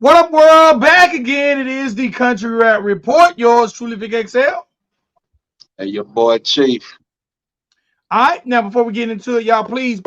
What up, world? Back again. It is the Country Rap Report. Yours truly, Vic XL. And your boy Chief. All right. Now, before we get into it, y'all, please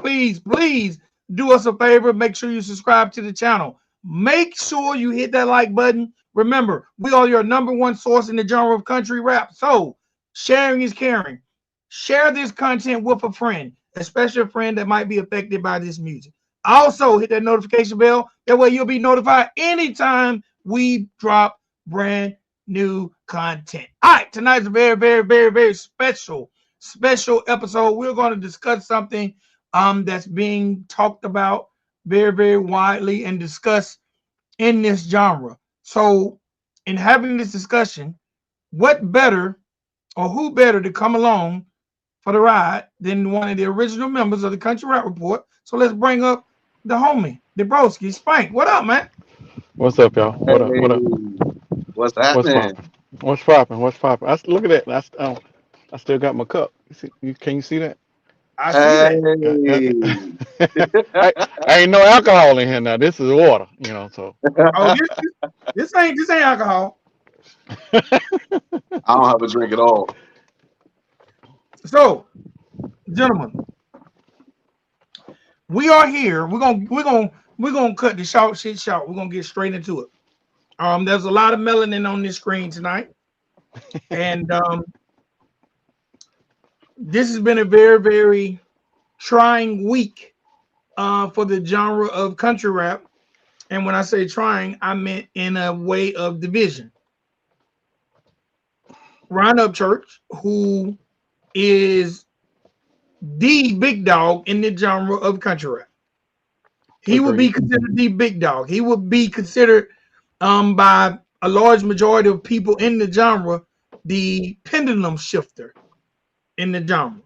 do us a favor. Make sure you subscribe to the channel. Make sure you hit that like button. Remember, we are your #1 source in the genre of country rap. So, sharing is caring. Share this content with a friend, especially a friend that might be affected by this music. Also, hit that notification bell. That way, you'll be notified anytime we drop brand new content. All right, tonight's a very special episode. We're going to discuss something that's being talked about very widely and discussed in this genre. So, in having this discussion, what better or who better to come along for the ride than one of the original members of the Country Rap Report? So let's bring up the homie, the broski, Spank. What up, man? What's up, y'all? What up? What up? Hey, what's What's happening? poppin'? What's poppin'? What's poppin'? Look at that. I still got my cup. Can you see that? I see that. Hey. I ain't no alcohol in here now. This is water, So Oh, this ain't alcohol. I don't have a drink at all. So, gentlemen, we are here. We're gonna cut the short shit short. We're gonna get straight into it. There's a lot of melanin on this screen tonight, and this has been a very trying week for the genre of country rap. And when I say trying, I meant in a way of division. Ron Upchurch, who is the big dog in the genre of country rap. He would be considered the big dog. He would be considered by a large majority of people in the genre the pendulum shifter in the genre.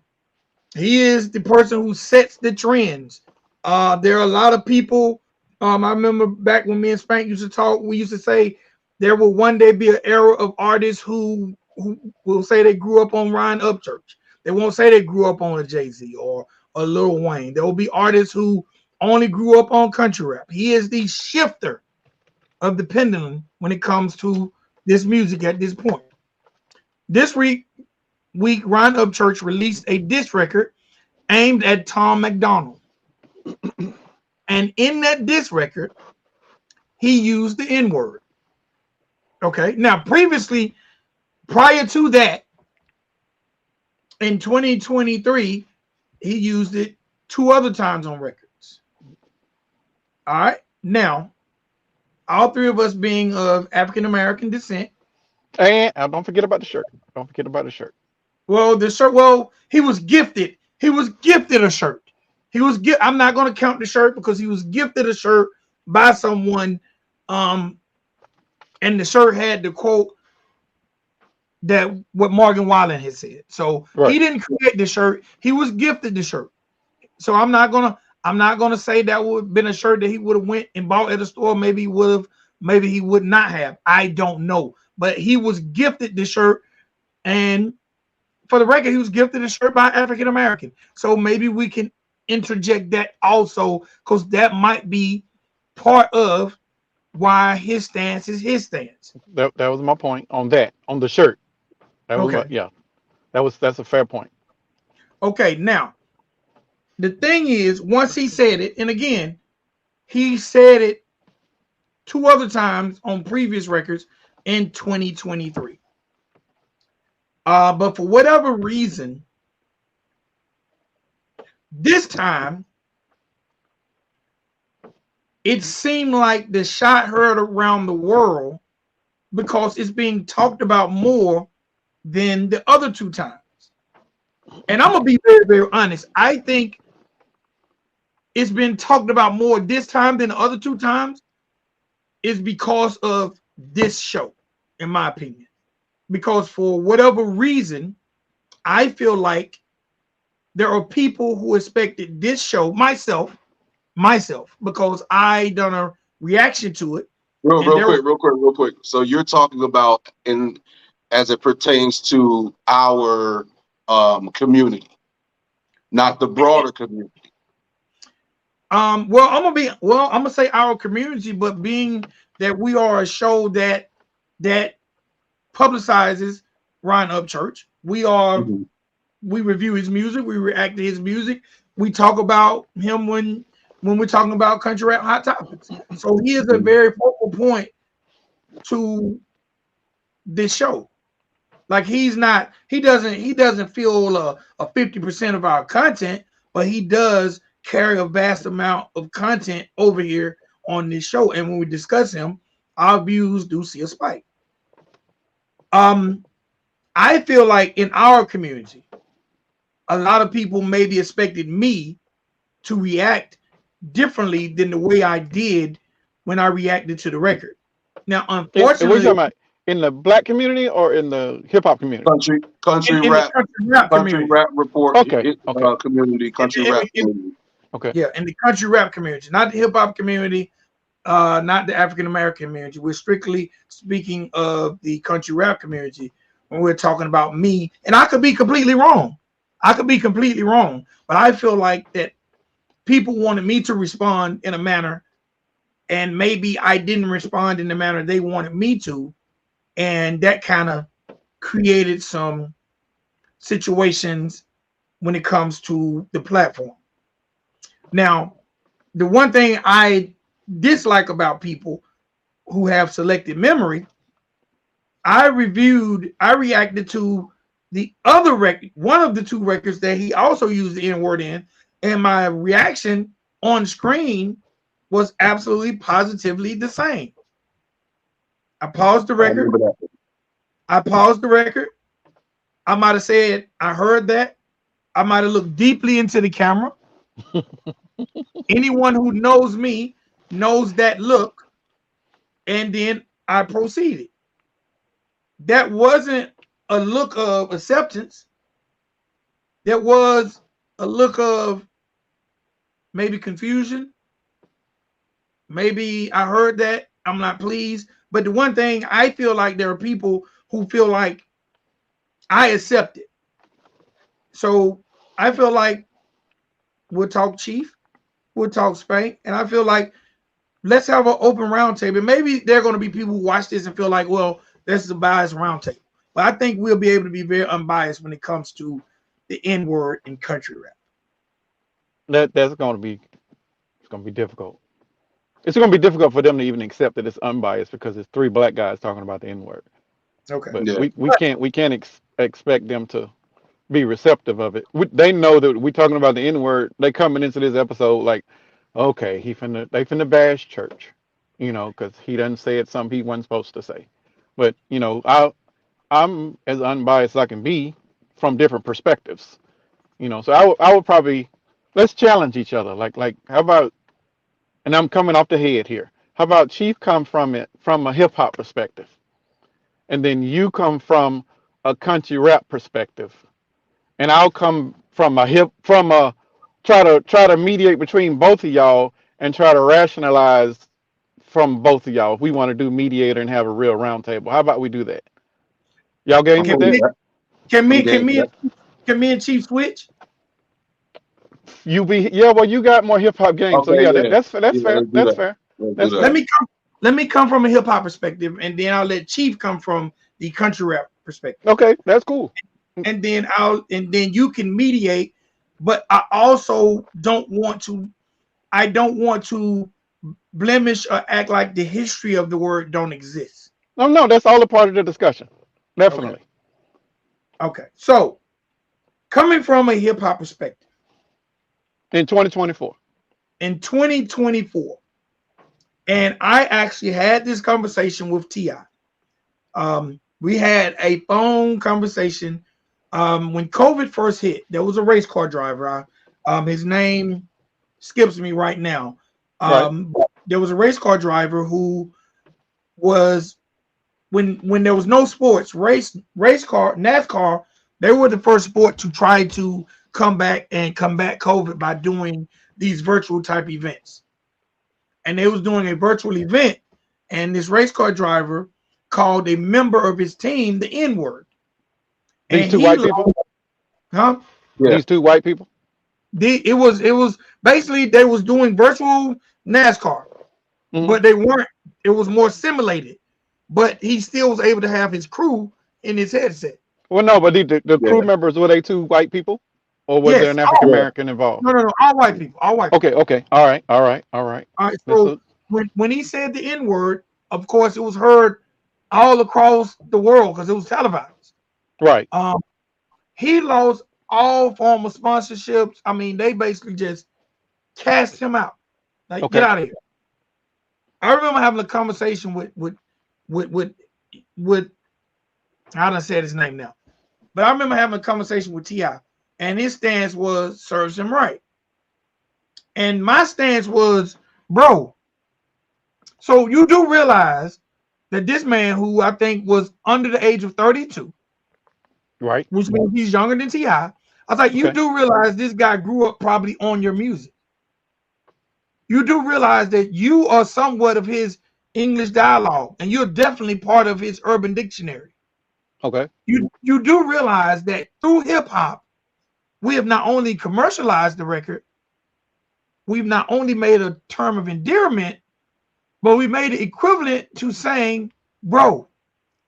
He is the person who sets the trends. There are a lot of people. I remember back when me and Spank used to talk, we used to say there will one day be an era of artists who will say they grew up on Ron Upchurch. They won't say they grew up on a Jay-Z or a Lil Wayne. There will be artists who only grew up on country rap. He is the shifter of the pendulum when it comes to this music at this point. This week, Ron Upchurch released a diss record aimed at Tom MacDonald. And in that diss record, he used the N-word. Okay. Now, prior to that, in 2023, he used it 2 other times on records. All right. Now, all 3 of us being of African American descent. And don't forget about the shirt. Don't forget about the shirt. Well, the shirt. Well, he was gifted. He was gifted a shirt. I'm not going to count the shirt because he was gifted a shirt by someone. And the shirt had the quote that what Morgan Wallen had said. So He didn't create the shirt. He was gifted the shirt. So I'm not gonna say that would have been a shirt that he would have went and bought at the store. Maybe he would have. Maybe he would not have. I don't know. But he was gifted the shirt, and for the record, he was gifted a shirt by African American. So maybe we can interject that also, because that might be part of why his stance is his stance. That was my point on that, on the shirt. Okay. That's a fair point. Okay, now the thing is, once he said it, and again, he said it 2 other times on previous records in 2023. But for whatever reason, this time it seemed like the shot heard around the world because it's being talked about more than the other 2 times. And I'm gonna be very honest. I think it's been talked about more this time than the other 2 times is because of this show, in my opinion. Because for whatever reason, I feel like there are people who expected this show, myself, because I done a reaction to it. Real quick. So you're talking about as it pertains to our community, not the broader community. Well, I'm gonna say our community, but being that we are a show that publicizes Ron Upchurch, Mhm. we review his music, we react to his music, we talk about him when we're talking about country rap hot topics. So he is a Mhm. very focal point to this show. Like he doesn't feel a 50% of our content, but he does carry a vast amount of content over here on this show. And when we discuss him, our views do see a spike. Um, I feel like in our community, a lot of people maybe expected me to react differently than the way I did when I reacted to the record. Now, What are you unfortunately, talking about? In the black community or in the hip hop community? in the Country rap report, Okay, okay, community, country rap in, community. okay. yeah, in the country rap community, not the hip hop community, not the African American community. We're strictly speaking of the country rap community when we're talking about me. And I could be completely wrong. I could be completely wrong, but I feel like that people wanted me to respond in a manner, and maybe I didn't respond in the manner they wanted me to, and that kind of created some situations when it comes to the platform. Now, the one thing I dislike about people who have selective memory, I reacted to the other record, one of the two records that he also used the N word in, and my reaction on screen was absolutely positively the same. I paused the I record. remember that. I paused the record. I might have said, I heard that. I might have looked deeply into the camera. Anyone who knows me knows that look. And then I proceeded. That wasn't a look of acceptance. That was a look of maybe confusion. Maybe I heard that. I'm not pleased. But the one thing I feel like there are people who feel like I accept it. So I feel like we'll talk Chief, we'll talk Spank, and I feel like let's have an open roundtable. Maybe there are going to be people who watch this and feel like, well, this is a biased roundtable. But I think we'll be able to be very unbiased when it comes to the N word in country rap. That's going to be it's going to be difficult. It's going to be difficult for them to even accept that it's unbiased because it's three black guys talking about the N word. Okay. But Yeah. we can't expect them to be receptive of it. They know that we're talking about the N word. They coming into this episode like, okay, they finna bash church, because he doesn't say it something he wasn't supposed to say. But I'm as unbiased as I can be from different perspectives. So I would probably let's challenge each other. Like how about, and I'm coming off the head here. How about Chief come from it from a hip hop perspective, and then you come from a country rap perspective, and I'll come from a try to mediate between both of y'all and try to rationalize from both of y'all if we want to do mediator and have a real roundtable. How about we do that? Y'all I'm game with Can cool with that? me, that. can I'm me, game for that. can me and Chief switch? Yeah, well, you got more hip hop game, so Okay, yeah, yeah. that's Yeah, fair. let's do That's that. fair. Let's do That's that. Let fair. me come. Let me come from a hip hop perspective, and then I'll let Chief come from the country rap perspective, Okay, that's cool. and then you can mediate. But I also don't want to. I don't want to blemish or act like the history of the word don't exist. No, that's all a part of the discussion. Okay. Definitely. Okay. So coming from a hip hop perspective, In 2024. in 2024, and I actually had this conversation with Ti. We had a phone conversation when COVID first hit. There was a race car driver. His name skips me right now. Right. There was a race car driver who was when there was no sports, race car, NASCAR, they were the first sport to try to come back and combat COVID by doing these virtual type events. And they was doing a virtual event, and this race car driver called a member of his team the N-word. These And two he white like, people. huh? Yeah. These two white people. It was basically they was doing virtual NASCAR, Hmm. but they weren't. It was more simulated, but he still was able to have his crew in his headset. Well, no, but the Yeah, crew members, were they two white people, or was there Yes, an African yeah. American involved? no, no, no, all white people, all white people. Okay, okay, all right, all right, all right. All right, This so is when he said the N word, of course it was heard all across the world because it was televised. right. Um, he lost all form of sponsorships. I mean, they basically just cast him out. Like, get Okay, out of here. I remember having a conversation with with I don't say his name now, but I remember having a conversation with Ti, and his stance was serves him right, and my stance was, bro. So you do realize that this man, who I think was under the age of 32, right. which means he's younger than Ti, I was like, you Okay, do realize this guy grew up probably on your music. You do realize that you are somewhat of his English dialogue, and you're definitely part of his urban dictionary. okay. You do realize that through hip hop, we have not only commercialized the record, we've not only made a term of endearment, but we made it equivalent to saying, bro,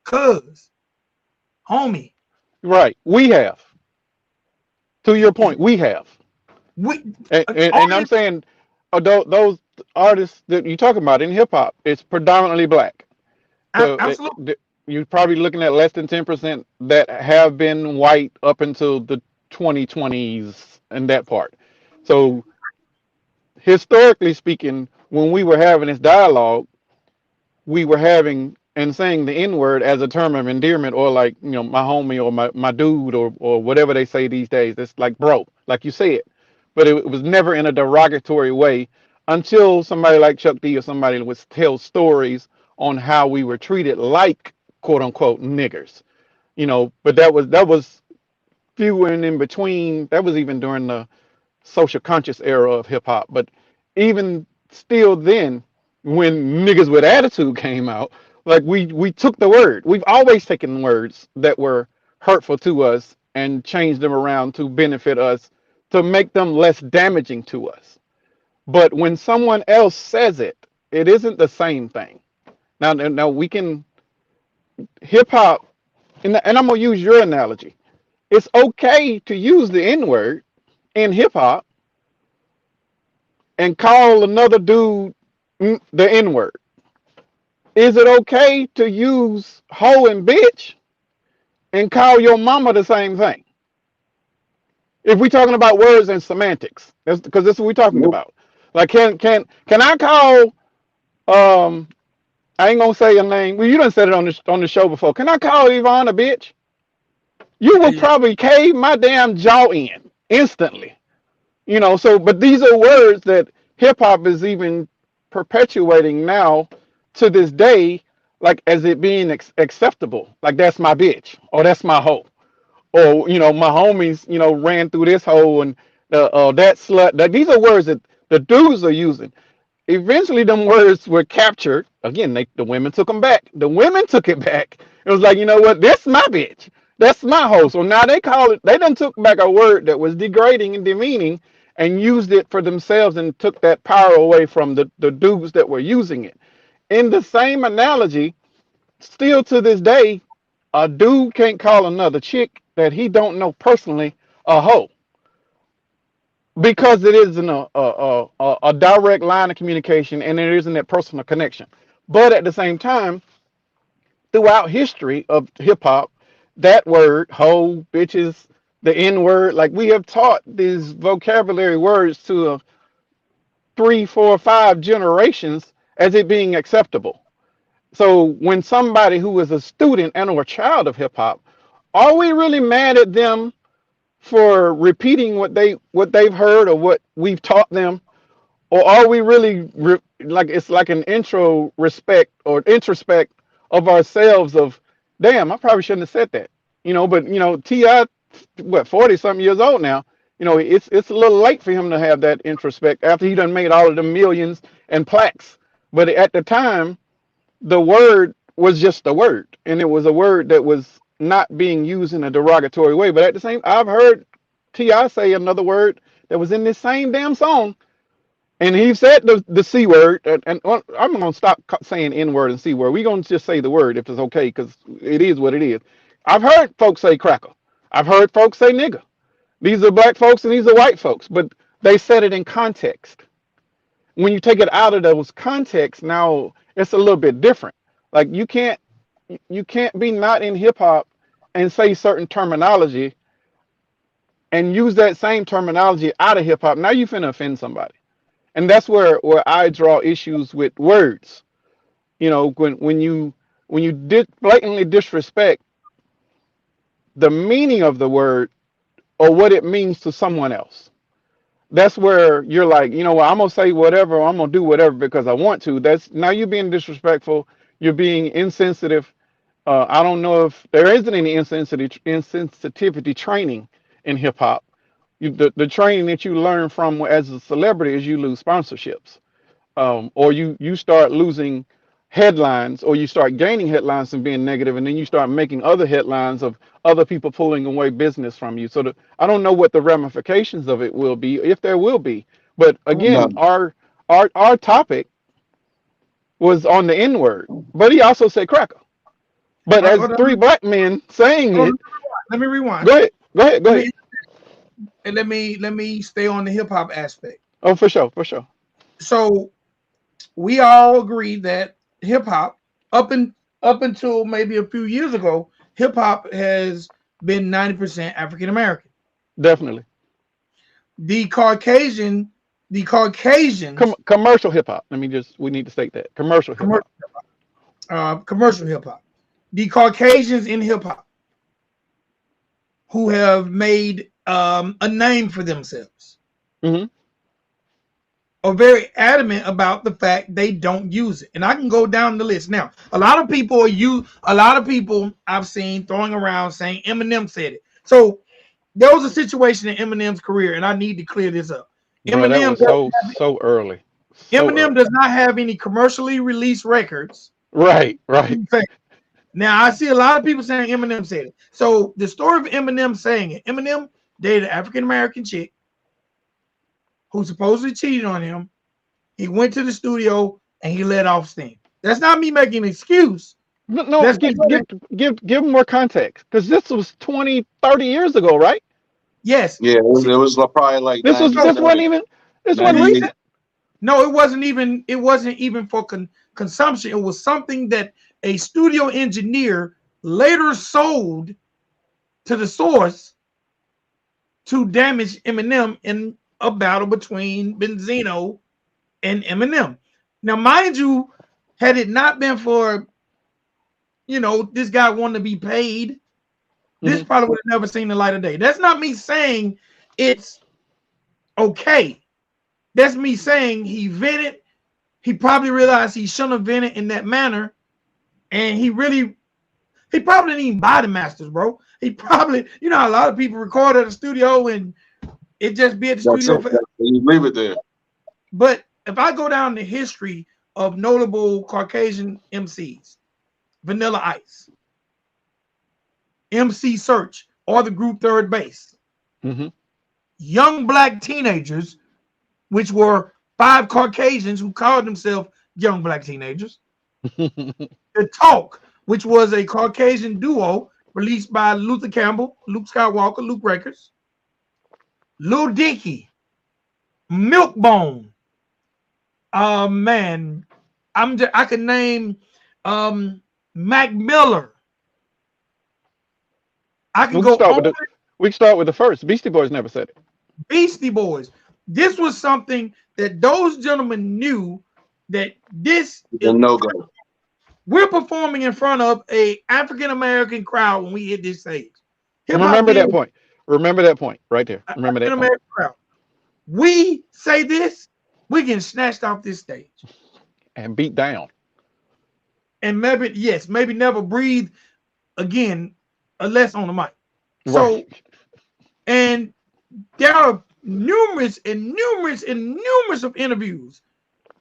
cuz, homie. Right. We have. To your point, we have. We And I'm artists, saying those artists that you're talking about in hip hop, it's predominantly black. So absolutely. you're probably looking at less than 10% that have been white up until the 2020s and that part. So historically speaking, when we were having this dialogue, we were having and saying the N word as a term of endearment, or like, my homie, or my dude, or whatever they say these days. It's like bro, like you said. But it was never in a derogatory way until somebody like Chuck D or somebody would tell stories on how we were treated like quote unquote niggers. But that was few and in between. That was even during the social conscious era of hip hop. But even still, then, when niggas with attitude came out, like we took the word. We've always taken words that were hurtful to us and changed them around to benefit us, to make them less damaging to us. But when someone else says it, it isn't the same thing. Now we can hip hop, and I'm gonna use your analogy. It's okay to use the N word in hip hop and call another dude the N word. Is it okay to use hoe and bitch and call your mama the same thing? If we're talking about words and semantics, that's because that's what we're talking Nope. about. Like, can I call I ain't gonna say your name. Well, you done said it on the show before. Can I call Yvonne a bitch? You will Yeah, probably cave my damn jaw in instantly. So, but these are words that hip hop is even perpetuating now to this day, like as it being acceptable. Like, that's my bitch, or that's my hoe, or my homies ran through this hole, and that slut. These are words that the dudes are using. Eventually them words were captured again. The women took them back. The women took it back. It was like, you know what, this my bitch, that's my hoe. So now they call it, they done took back a word that was degrading and demeaning and used it for themselves, and took that power away from the dudes that were using it. In the same analogy, still to this day, a dude can't call another chick that he don't know personally a hoe, because it isn't a direct line of communication, and it isn't that personal connection. But at the same time, throughout history of hip hop, that word, hoe, bitches, the N word, like we have taught these vocabulary words to 3, 4, 5 generations as it being acceptable. So when somebody who is a student and or a child of hip hop, are we really mad at them for repeating what they've heard or what we've taught them? Or are we really like, it's like an intro respect or introspect of ourselves of, damn, I probably shouldn't have said that. But Ti, what, 40 something years old now. It's a little late for him to have that introspect after he done made all of the millions and plaques. But at the time, the word was just a word, and it was a word that was not being used in a derogatory way. But at the same, I've heard Ti say another word that was in this same damn song. And he said the C word, and I'm gonna stop saying N word and C word. We're gonna just say the word if it's okay, because it is what it is. I've heard folks say cracker. I've heard folks say nigger. These are black folks and these are white folks, but they said it in context. When you take it out of those contexts, now it's a little bit different. Like you can't be not in hip hop and say certain terminology and use that same terminology out of hip hop. Now you finna offend somebody. And that's where I draw issues with words. You know, when you blatantly disrespect the meaning of the word or what it means to someone else. That's where you're like, you know what, I'm gonna say whatever, I'm gonna do whatever because I want to. That's now you're being disrespectful, you're being insensitive. I don't know if there isn't any insensitivity training in hip hop. The training that you learn from as a celebrity is you lose sponsorships, or you start losing headlines, or you start gaining headlines and being negative, and then you start making other headlines of other people pulling away business from you. So I don't know what the ramifications of it will be, if there will be. But again, No. our topic was on the N word, but he also said cracker. But as Hold three on, black men saying hold on, it, let me rewind. go ahead, go ahead, go Let ahead. me and let me stay on the hip hop aspect. Oh, for sure, for sure. So we all agree that hip hop, up and up until maybe a few years ago, hip hop has been 90% African American. Definitely. The Caucasian, the Caucasians, Commercial hip hop. We need to state that. Commercial hip hop. commercial hip hop, the Caucasians in hip hop who have made a name for themselves Hmm. are very adamant about the fact they don't use it. And I can go down the list. Now, a lot of people I've seen throwing around saying Eminem said it. So there was a situation in Eminem's career, and I need to clear this up. Bro, that Eminem was so early. So Eminem early. does not have any commercially released records. Right, right. Now I see a lot of people saying Eminem said it. So the story of Eminem saying it, Eminem dated an African American chick who supposedly cheated on him. He went to the studio and he let off steam. That's not me making an excuse. No, no, That's give more context, because this was 20, 30 years ago, right? yes. Yeah, it was probably like This was this wasn't 97, even this wasn't 98. recent. No, it wasn't even for consumption. It was something that a studio engineer later sold to the source to damage Eminem in a battle between Benzino and Eminem. Now, mind you, had it not been for this guy wanting to be paid, this Hmm. probably would have never seen the light of day. That's not me saying it's okay. That's me saying he vented. He probably realized he shouldn't have vented in that manner, and he probably didn't even buy the masters, bro. He probably, a lot of people record at the studio and it just be at the That's studio it. for. You leave it there. But if I go down the history of notable Caucasian MCs, Vanilla Ice, MC Search, or the group Third Base, Hmm. young black teenagers, which were five Caucasians who called themselves young black teenagers, The Talk, which was a Caucasian duo released by Luther Campbell, Luke Skywalker, Luke Records, Lil Dicky, Milkbone. Man, I can name Mac Miller. I can we can go start with on. the first. Beastie Boys never said it. Beastie Boys. This was something that those gentlemen knew that this It's a no go. we're performing in front of a African American crowd when we hit this stage. Hip And hop remember did that point. Remember that point right there. Remember African that point. American crowd. We say this, we get snatched off this stage. And beat down. And maybe never breathe again unless on the mic. So, Right. and there are numerous and numerous and numerous of interviews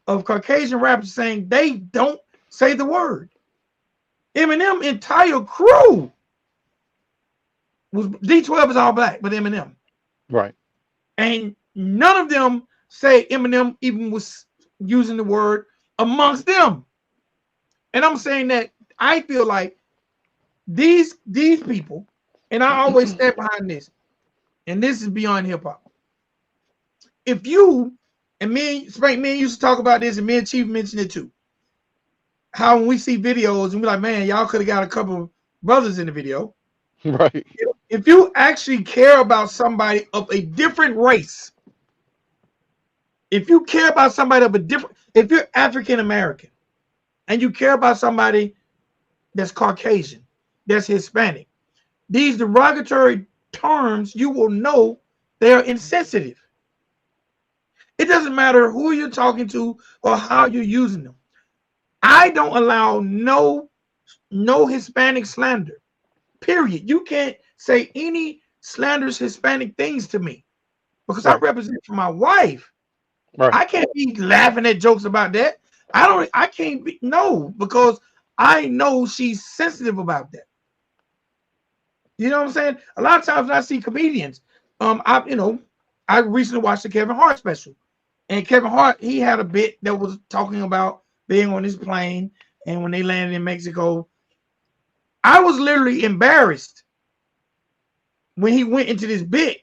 of Caucasian rappers saying they don't say the word. Eminem entire crew was D12 is all black, but Eminem. Right. And None of them say Eminem even was using the word amongst them. And I'm saying that I feel like these people, and I always stand behind this, and this is beyond hip hop. If you and me, Spank, me and used to talk about this, and me and Chief mentioned it too. How when we see videos and we're like, man, y'all could have got a couple of brothers in the video. Right. If you actually care about somebody of a different race, if you care about somebody of a different, if you're African American and you care about somebody that's Caucasian, that's Hispanic, these derogatory terms, you will know they are insensitive. It doesn't matter who you're talking to or how you're using them. I don't allow no Hispanic slander. Period. You can't say any slanderous Hispanic things to me because I Right. represent for my wife. Right. I can't be laughing at jokes about that. I can't be no because I know she's sensitive about that. You know what I'm saying? A lot of times when I see comedians, I recently watched the Kevin Hart special. And Kevin Hart, he had a bit that was talking about being on his plane and when they landed in Mexico. I was literally embarrassed when he went into this bit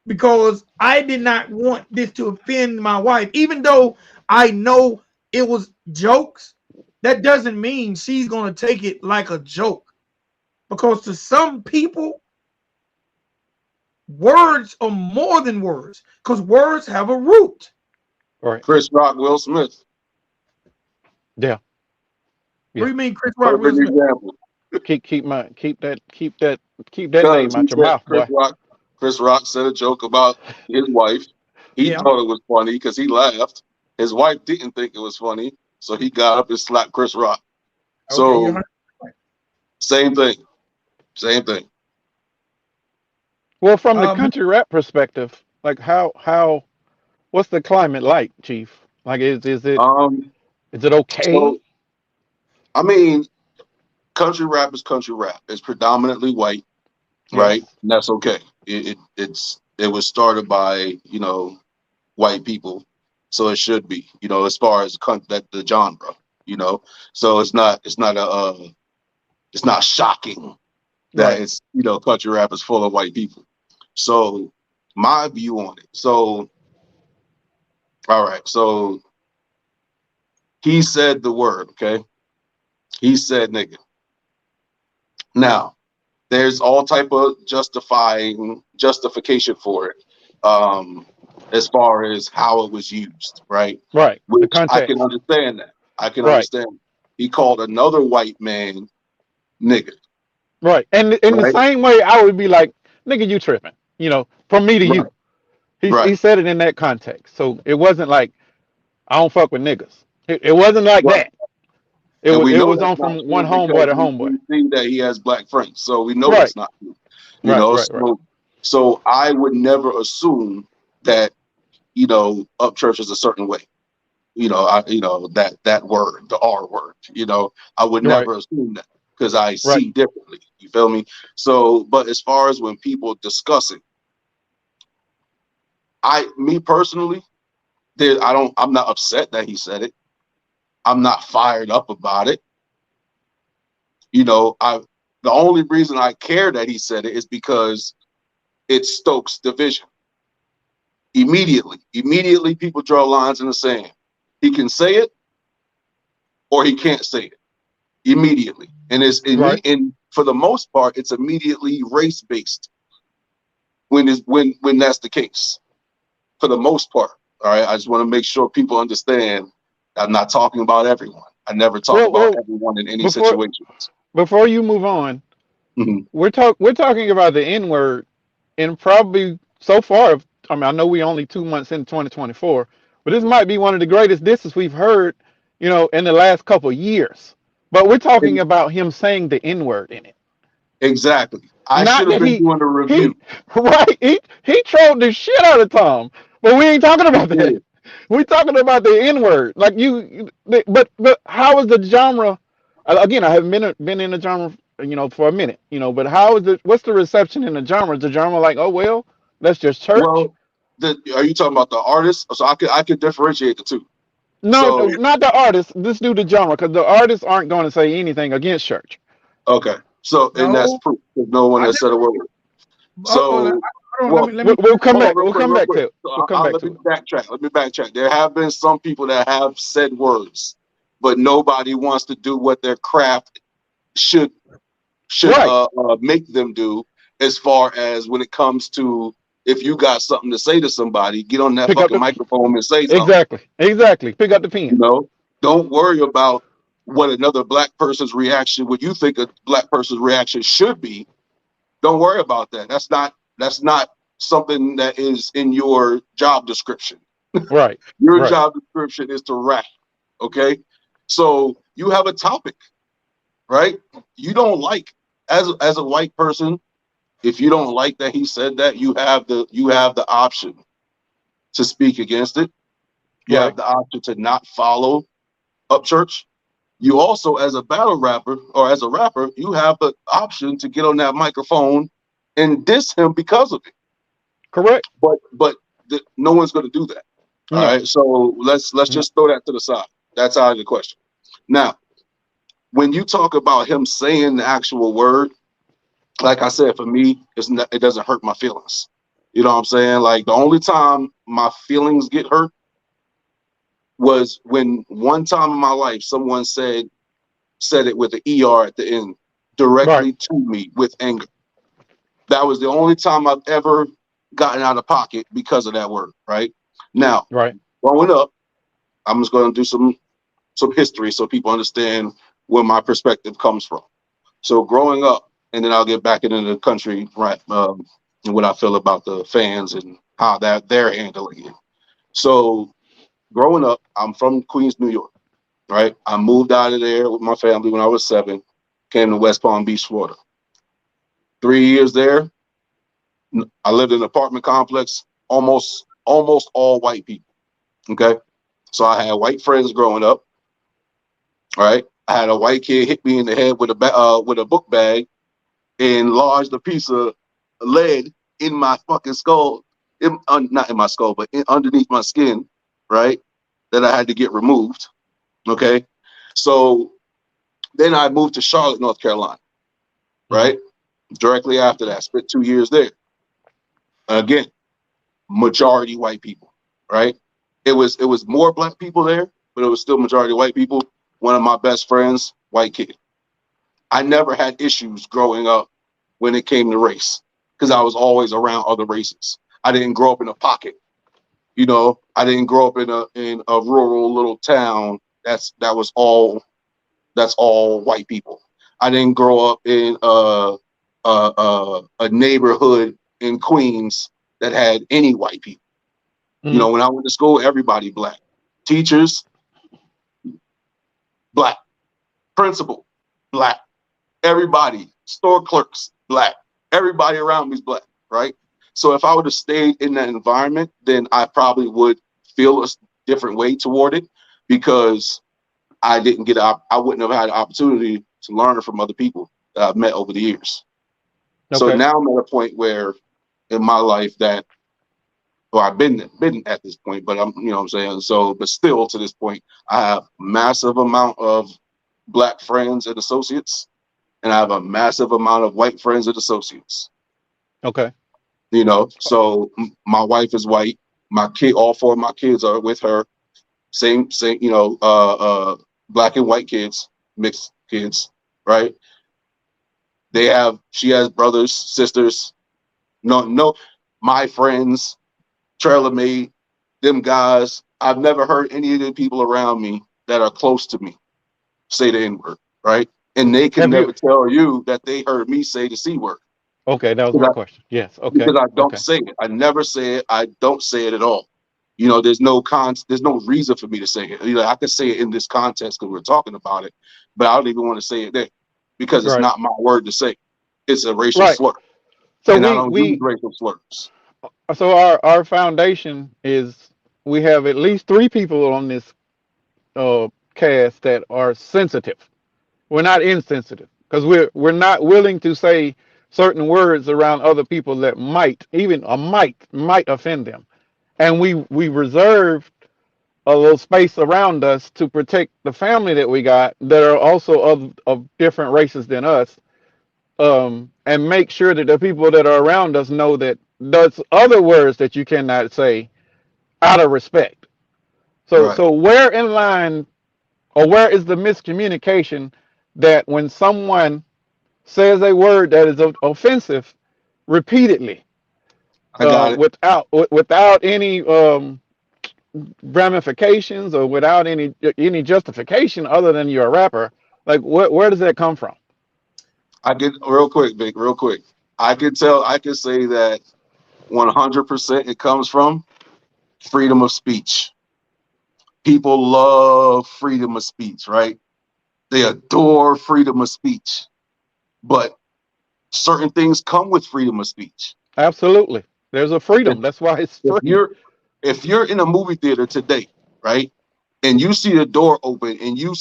because I did not want this to offend my wife. Even though I know it was jokes, that doesn't mean she's going to take it like a joke. Because to some people, words are more than words because words have a root. Right. Chris Rock, Will Smith, Yeah. What do Yeah. you mean, Chris Rock, Will perfect Smith? example. Keep that Because name he out your said mouth, boy. Chris Rock said a joke about his wife. He Yeah. thought it was funny because he laughed. His wife didn't think it was funny, so he got up and slapped Chris Rock. Okay, you're So same thing, same thing. Well, from the um, country rap perspective, like how what's the climate like, Chief? Like Um, is it okay? so I mean, country rap is country rap. It's predominantly white, Yes. right? And that's okay. It was started by white people, so it should be as far as that the genre, you know. So it's not shocking that Right. it's country rap is full of white people. So my view on it. So all right. So he said the word. Okay. He said nigga. Now there's all type of justification for it, as far as how it was used, right? Right. The Which I can context. understand that. I can Right. understand. He called another white man nigga, Right. And in the right? same way, I would be like, nigga, you tripping. From me to Right. you. He Right. said it in that context. So it wasn't like I don't fuck with niggas. It wasn't like Right. that. It And was we it know was that's on not from one true because homeboy to homeboy. we see that he has black friends. So we know Right. that's not true. Right. Right. Right. So I would never assume that, Upchurch is a certain way. That word, the R word, I would Right. never assume that because I Right. see differently. You feel me? So, but as far as when people discuss it, me personally, I'm not upset that he said it. I'm not fired up about it. The only reason I care that he said it is because it stokes division. Immediately people draw lines in the sand. He can say it or he can't say it immediately. And Right. and for the most part, it's immediately race based when that's the case. For the most part. All right. I just want to make sure people understand I'm not talking about everyone. I never talk about Well, everyone in any before situations. before you move on, Mhm. we're talking about the N word, and probably so far. I mean, I know we only 2 months in 2024, but this might be one of the greatest disses we've heard, in the last couple of years. But we're talking about him saying the N word in it. Exactly. I Not should have that been doing a he review. right he trolled the shit out of Tom, but we ain't talking about that. Yeah. We talking about the N word. Like but how is the genre? Again, I haven't been in the genre, for a minute. But how is it? What's the reception in the genre? Is the genre like, oh well, that's just church? Well, Are you talking about the artist? So I could differentiate the two. No, So not the artist. This do the genre because the artists aren't going to say anything against church. okay, so and that's No, proof. There's no one I that just said a word. hold on. So, Hold on. well, Let We'll, me. we'll come hold on, back. real We'll quick, come real back quick. to it. So We'll come back let me to it. backtrack. Let me backtrack. There have been some people that have said words, but nobody wants to do what their craft should Right. make them do. As far as when it comes to, if you got something to say to somebody, get on that Pick up fucking the microphone and say something. exactly. Pick up the You pen. know, don't worry about what another black person's reaction, what you think a black person's reaction should be. Don't worry about that. That's not something that is in your job description. Right. Your Right. job description is to rap. Okay. So you have a topic, right? You don't like, as a white person, if you don't like that he said that, you have the option to speak against it. You Right. have the option to not follow up church. You also, as a battle rapper or as a rapper, you have the option to get on that microphone and diss him because of it. Correct. But no one's going to do that. All No. right. So let's No. just throw that to the side. That's out of the question. Now, when you talk about him saying the actual word, like I said, for me, it doesn't hurt my feelings. You know what I'm saying? Like the only time my feelings get hurt was when one time in my life someone said it with an ER at the end Right. directly to me with anger. That was the only time I've ever gotten out of pocket because of that word, right? Now, Right. growing up, I'm just going to do some history so people understand where my perspective comes from. So growing up, and then I'll get back into the country, right? And what I feel about the fans and how that they're handling it. So growing up, I'm from Queens, New York, right? I moved out of there with my family when I was 7, came to West Palm Beach, Florida. 3 years there, I lived in an apartment complex, almost all white people. Okay, so I had white friends growing up. All right, I had a white kid hit me in the head with a book bag and lodged a piece of lead in my fucking skull, not in my skull, but underneath my skin, right? That I had to get removed. Okay, so then I moved to Charlotte, North Carolina, Hmm. right? Directly after that, spent 2 years there. Again, majority white people, right? It was more black people there, but it was still majority white people. One of my best friends, white kid. I never had issues growing up when it came to race because I was always around other races. I didn't grow up in a pocket, you know. I didn't grow up in a rural little town. That's all white people. I didn't grow up in a neighborhood in Queens that had any white people. You Hmm. know, when I went to school, everybody black. Teachers, black. Principal, black. Everybody, store clerks, black. Everybody around me is black, right? So if I would have stayed in that environment, then I probably would feel a different way toward it because I didn't get up. I wouldn't have had the opportunity to learn from other people that I've met over the years. So Okay. now I'm at a point where in my life that, well, I've been at this point, but you know what I'm saying. So, but still to this point, I have massive amount of black friends and associates, and I have a massive amount of white friends and associates. Okay. You know, so my wife is white. My kid, all 4 of my kids are with her. Same, you know, black and white kids, mixed kids, right? She has brothers, sisters. No, no, my friends, trailer made, them guys. I've never heard any of the people around me that are close to me say the N word, right? And they can Have you? never tell you that they heard me say the C word Okay, that was my because question. Yes. because Okay. I don't Okay. say it. I never say it. I don't say it at all. You know, there's no reason for me to say it. You know, I could say it in this context because we're talking about it, but I don't even want to say it there because it's Right. not my word to say. It's a racial Right. slur, So and I we don't use we racial slurs. so our foundation is we have at least three people on this cast that are sensitive. We're not insensitive because we're not willing to say certain words around other people that might even a might offend them. and we reserved a little space around us to protect the family that we got that are also of different races than us, and make sure that the people that are around us know that there's other words that you cannot say out of respect. So Right. so where in line, or where is the miscommunication that when someone says a word that is offensive repeatedly, I got it. without any ramifications, or without any justification other than you're a rapper? Like, where does that come from? I get real quick, Vic, real quick. I could tell, I could say that 100% it comes from freedom of speech. People love freedom of speech, right? They adore freedom of speech, but certain things come with freedom of speech. Absolutely, there's a If, freedom. That's why it's if free. you're in a movie theater today, right, and you see the door open and you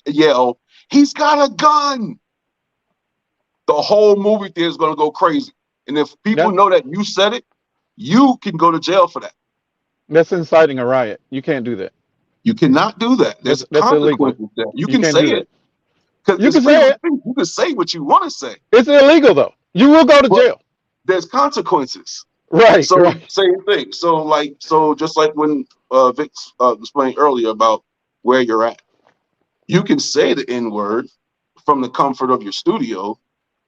yell, "He's got a gun!" The whole movie theater is going to go crazy. And if people Yeah, know that you said it, you can go to jail for that. that's inciting a riot. You can't do that. You cannot do that. There's That's illegal. consequences there. You You can can't say do it that. because You it's can freedom say of it. speech. You can say what you want to say, It's illegal though. You will go to but jail. there's consequences. Right, So right. same thing. So just like when Vic explained earlier about where you're at, you can say the N word from the comfort of your studio.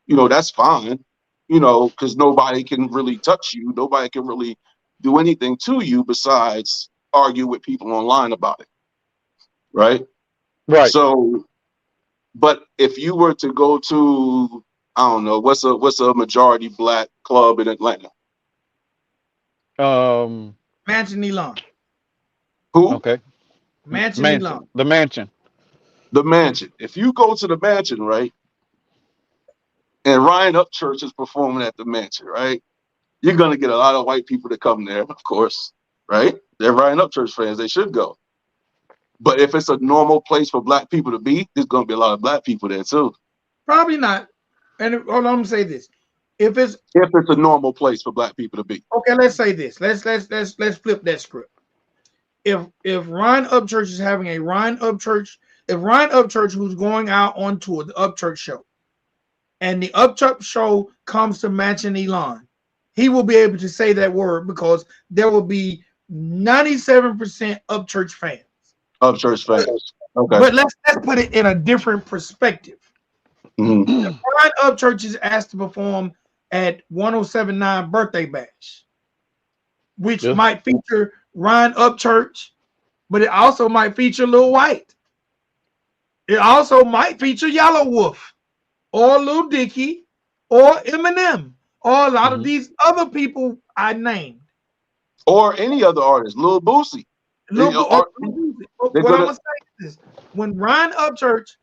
That's fine. Because nobody can really touch you. Nobody can really do anything to you besides argue with people online about it, right? Right. So, but if you were to go to, I don't know, what's a majority black club in Atlanta? Um. Mansion Elon. Who? Okay. Mansion Elon. Mansion. The mansion. The Mansion. If you go to the Mansion, right, and Ryan Upchurch is performing at the Mansion, right, you're gonna get a lot of white people to come there, of course, right? They're Ryan Upchurch fans. They should go. But if it's a normal place for black people to be, there's gonna be a lot of black people there too. Probably not. And hold on, I'm gonna say this. If it's If it's a normal place for black people to be. okay, let's say this. Let's flip that script. If Ryan Upchurch is having a Ryan Upchurch, if Ryan Upchurch who's going out on tour, the Upchurch show, and the Upchurch show comes to Mansion Elon, he will be able to say that word because there will be 97% Upchurch fans. Upchurch fans. Okay. But let's put it in a different perspective. Mm-hmm. Ryan Upchurch is asked to perform at 1079 Birthday Bash, which Yeah. might feature Ryan Upchurch, but it also might feature Lil White. It also might feature Yellow Wolf or Lil Dicky or Eminem or a lot of Hmm. these other people I named. Or any other artist, Lil Boosie. They are they're What I'm gonna gonna say is when Ryan Upchurch,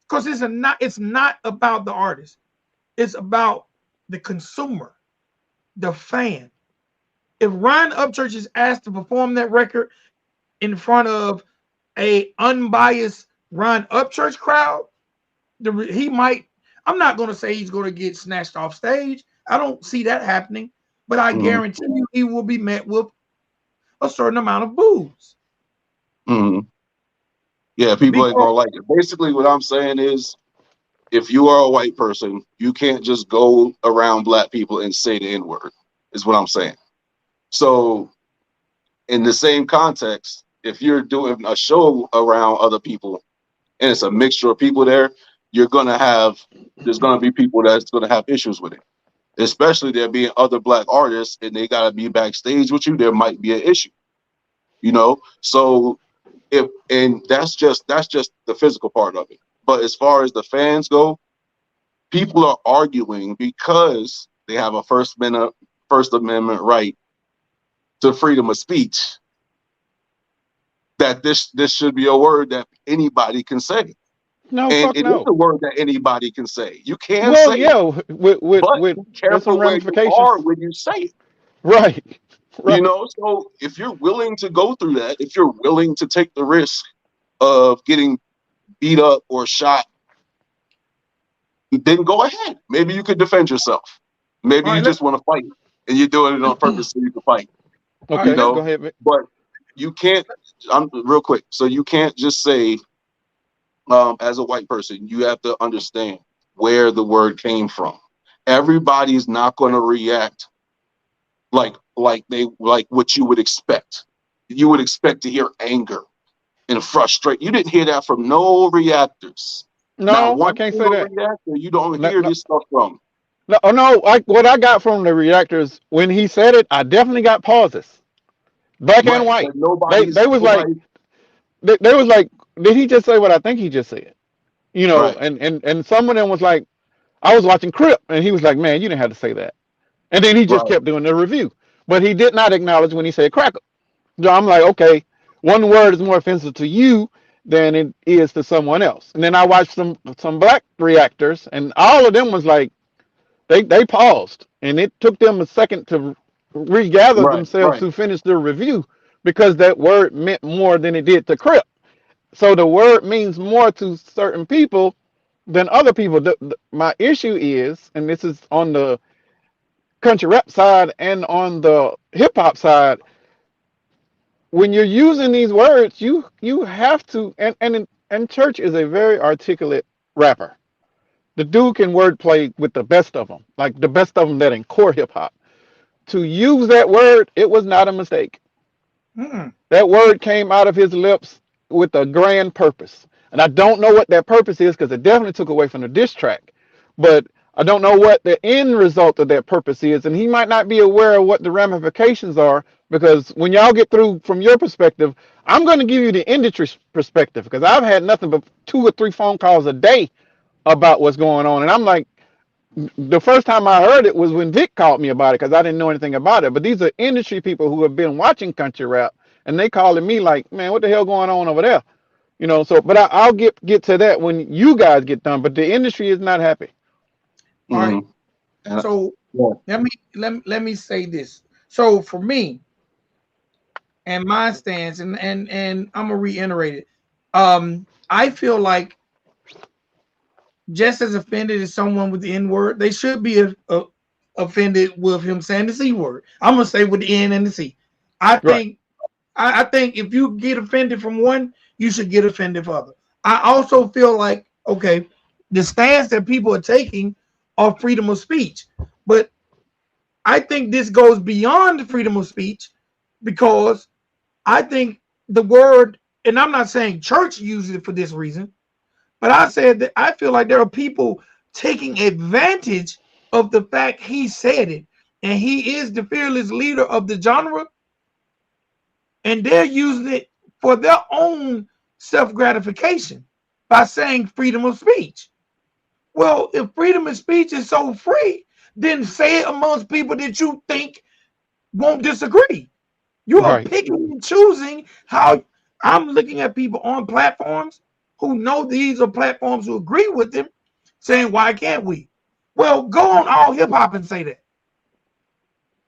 because it's not about the artist, it's about the consumer, the fan. If Ryan Upchurch is asked to perform that record in front of a unbiased Ryan Upchurch crowd, he might. I'm not going to say he's going to get snatched off stage. I don't see that happening, but I mm-hmm, guarantee you he will be met with a certain amount of boos. mm-hmm. Yeah, people ain't Because gonna like it. Basically, what I'm saying is if you are a white person, you can't just go around black people and say the N-word, is what I'm saying. So in the same context, if you're doing a show around other people and it's a mixture of people there, you're gonna have there's gonna be people that's gonna have issues with it. Especially there being other black artists and they gotta be backstage with you, there might be an issue. So if and that's just the physical part of it. But as far as the fans go, people are arguing because they have a First Amendment right to freedom of speech that this should be a word that anybody can say. No, And fuck it is no. a word that anybody can say. You can Well, say it, yeah, but with be there's some careful where you ramifications. are when you say it. Right, right. So if you're willing to go through that, if you're willing to take the risk of getting beat up or shot, then go ahead. Maybe you could defend yourself. Maybe all you right, just want to fight and you're doing it on purpose so you can fight. All right, you Okay, let's go know. ahead. But you can't. I'm real quick. So you can't just say, as a white person, you have to understand where the word came from. Everybody's not going to react like what you would expect. You would expect to hear anger and frustration. You didn't hear that from no reactors. Not No, I one can't say single that. reactor you don't No, hear no, this stuff from. no, oh, no. What I got from the reactors when he said it, I definitely got pauses, black and Right. white. But They was like, nobody they was like, did he just say what I think he just said? You know, right, and some of them was like, I was watching Crip, and he was like, man, you didn't have to say that. And then he just right, kept doing the review, but he did not acknowledge when he said cracker. So I'm like, okay, one word is more offensive to you than it is to someone else. And then I watched some black reactors, and all of them was like, they paused, and it took them a second to regather right, themselves right, to finish their review because that word meant more than it did to Crip. So the word means more to certain people than other people. My issue is, and this is on the country rap side and on the hip hop side, when you're using these words, you have to, and Church is a very articulate rapper. The dude can wordplay with the best of them, like the best of them that in core hip hop. To use that word, it was not a mistake. mm, That word came out of his lips with a grand purpose. And I don't know what that purpose is because it definitely took away from the diss track. But I don't know what the end result of that purpose is. And he might not be aware of what the ramifications are because when y'all get through from your perspective, I'm going to give you the industry perspective because I've had nothing but 2 or 3 phone calls a day about what's going on. And I'm like, the first time I heard it was when Vic called me about it because I didn't know anything about it. But these are industry people who have been watching country rap, and they calling me like, "Man, what the hell going on over there?" You know. So, but I'll get to that when you guys get done. But the industry is not happy. all right. mm-hmm. And, So yeah, let me say this. So for me and my stance, and I'm gonna reiterate it. I feel like just as offended as someone with the N word, they should be offended with him saying the C word. I'm gonna say with the N and the C. I Right. think I think if you get offended from one, you should get offended for other. I also feel like okay, the stance that people are taking are freedom of speech, but I think this goes beyond the freedom of speech because I think the word, and I'm not saying church uses it for this reason, but I said that I feel like there are people taking advantage of the fact he said it, and he is the fearless leader of the genre, and they're using it for their own self gratification by saying freedom of speech. Well, if freedom of speech is so free, then say it amongst people that you think won't disagree. You are Right. picking and choosing how. I'm looking at people on platforms who know these are platforms who agree with them, saying, why can't we? Well, go on all hip hop and say that.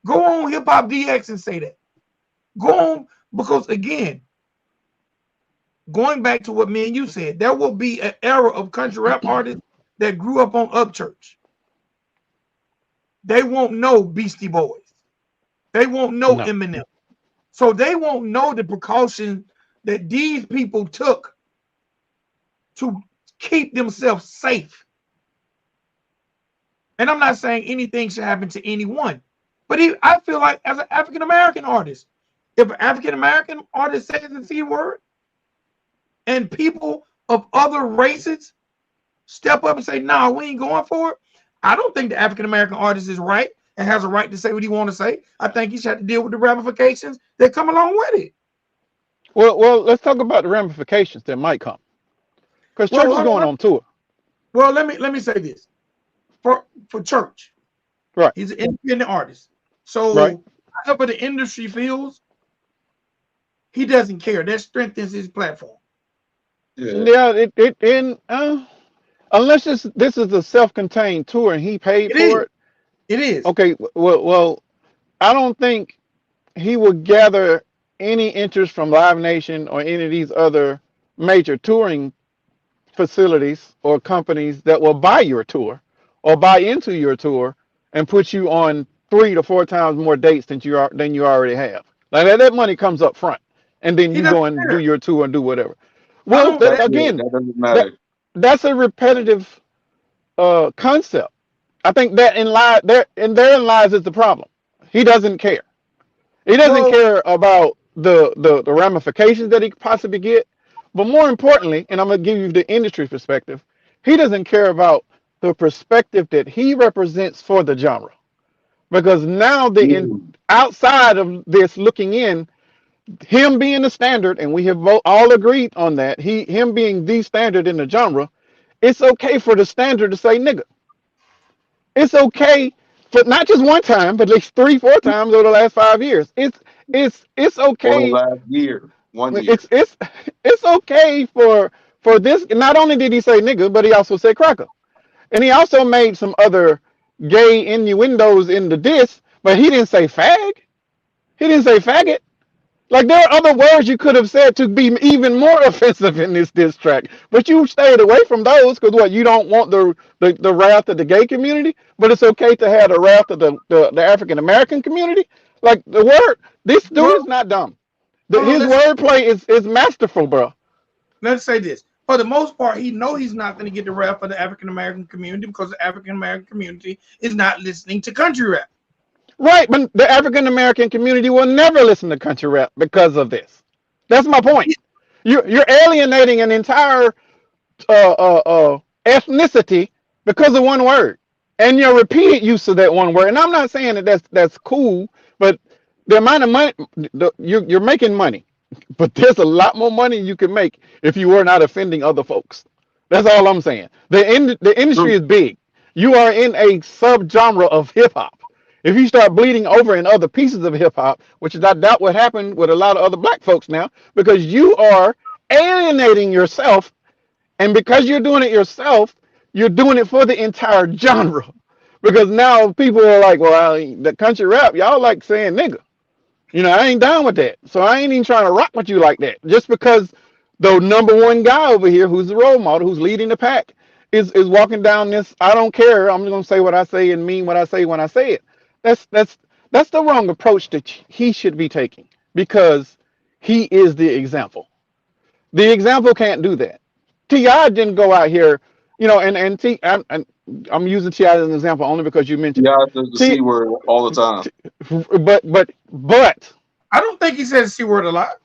Go on hip hop DX and say that. Go on, because again, going back to what me and you said, there will be an era of country rap artists that grew up on Upchurch. They won't know Beastie Boys. They won't know No. Eminem. So they won't know the precautions that these people took to keep themselves safe. And I'm not saying anything should happen to anyone, but I feel like as an African American artist, if an African American artist says the C word and people of other races step up and say, "No, nah, we ain't going for it," I don't think the African American artist is right and has a right to say what he want to say. I think he should have to deal with the ramifications that come along with it. Well, let's talk about the ramifications that might come because Well, Church is going on tour. let me say this for Church. Right. He's an independent artist. Right. So however the industry feels, he doesn't care. That strengthens his platform. yeah. Yeah. It and unless this is a self-contained tour and he paid It is. for it. It is. Okay. Well, I don't think he would gather any interest from Live Nation or any of these other major touring facilities or companies that will buy your tour or buy into your tour and put you on 3 to 4 times more dates than you already have. Like that money comes up front, and then He you doesn't go and do care. your tour and do whatever. I Well, don't. that, That, again, That doesn't that matter. that's a repetitive concept. I think that in lie there and therein lies is the problem. He doesn't care. He doesn't well, care about the ramifications that he could possibly get. But more importantly, and I'm gonna give you the industry perspective, he doesn't care about the perspective that he represents for the genre. Because now Mm. outside of this looking in, him being the standard, and we have all agreed on that, him being the standard in the genre, it's okay for the standard to say nigga. It's okay for not just one time, but at least three, four times over the last 5 years. It's For the okay. last year, one It's year. it's it's okay for this. Not only did he say nigga, but he also said cracker, and he also made some other gay innuendos in the diss. But he didn't say fag. He didn't say faggot. Like there are other words you could have said to be even more offensive in this diss track, but you stayed away from those because what you don't want the wrath of the gay community, but it's okay to have the wrath of the African American community. Like the word, this dude well, is not dumb. hold on. His wordplay is masterful, bro. Let's say this. For the most part, he know he's not going to get the rap for the African American community because the African American community is not listening to country rap. Right, but the African American community will never listen to country rap because of this. That's my point. You're alienating an entire ethnicity because of one word, and your repeated use of that one word. And I'm not saying that that's cool, but the amount of money you're making money, but there's a lot more money you can make if you were not offending other folks. That's all I'm saying. The industry True. is big. You are in a subgenre of hip hop. If you start bleeding over in other pieces of hip hop, which is I doubt what happened with a lot of other black folks now, because you are alienating yourself, and because you're doing it yourself, you're doing it for the entire genre. Because now people are like, well, the country rap, y'all like saying nigga. I ain't down with that. So I ain't even trying to rock with you like that. Just because the number one guy over here, who's the role model, who's leading the pack, is walking down this. I don't care. I'm just gonna say what I say and mean what I say when I say it. That's the wrong approach that he should be taking because he is the example. The example can't do that. Ti didn't go out here, and T. I'm using Ti as an example only because you mentioned it. Yeah, says the T. C word all the time. T but I don't think he says the C word a lot.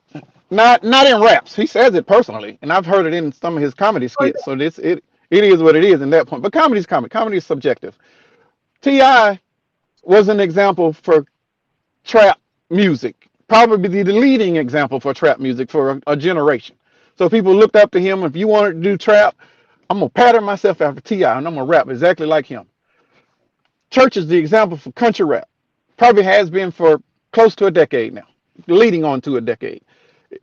not in raps. He says it personally, and I've heard it in some of his comedy Oh, skits. So it is what it is in that point. But comedy's comedy. Comedy is subjective. Ti was an example for trap music, probably the leading example for trap music for a generation. So people looked up to him. If you wanted to do trap, I'm gonna pattern myself after Ti, and I'm gonna rap exactly like him. Church is the example for country rap. Probably has been for close to a decade now, leading on to a decade.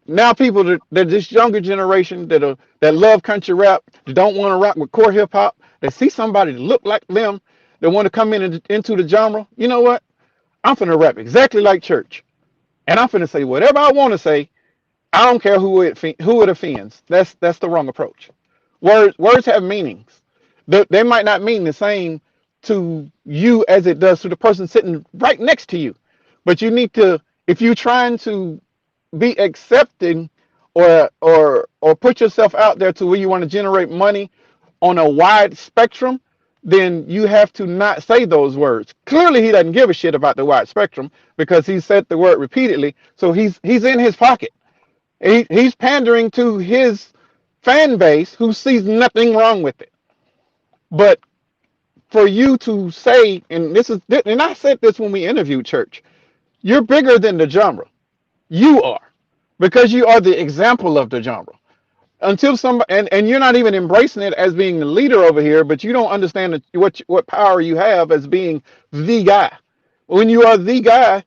Now people that this younger generation that love country rap, that don't want to rock with core hip hop, that see somebody that look like them, that want to come into the genre. You know what? I'm finna rap exactly like Church, and I'm finna say whatever I want to say. I don't care who it offends. That's the wrong approach. Words have meanings. They might not mean the same to you as it does to the person sitting right next to you, but you need to, if you're trying to be accepting or put yourself out there to where you want to generate money on a wide spectrum, then you have to not say those words. Clearly, he doesn't give a shit about the wide spectrum because he said the word repeatedly. So he's in his pocket. He's pandering to his fan base who sees nothing wrong with it. But for you to say, and I said this when we interviewed Church, you're bigger than the genre. You are, because you are the example of the genre. Until somebody, and you're not even embracing it as being the leader over here, but you don't understand what power you have as being the guy. When you are the guy,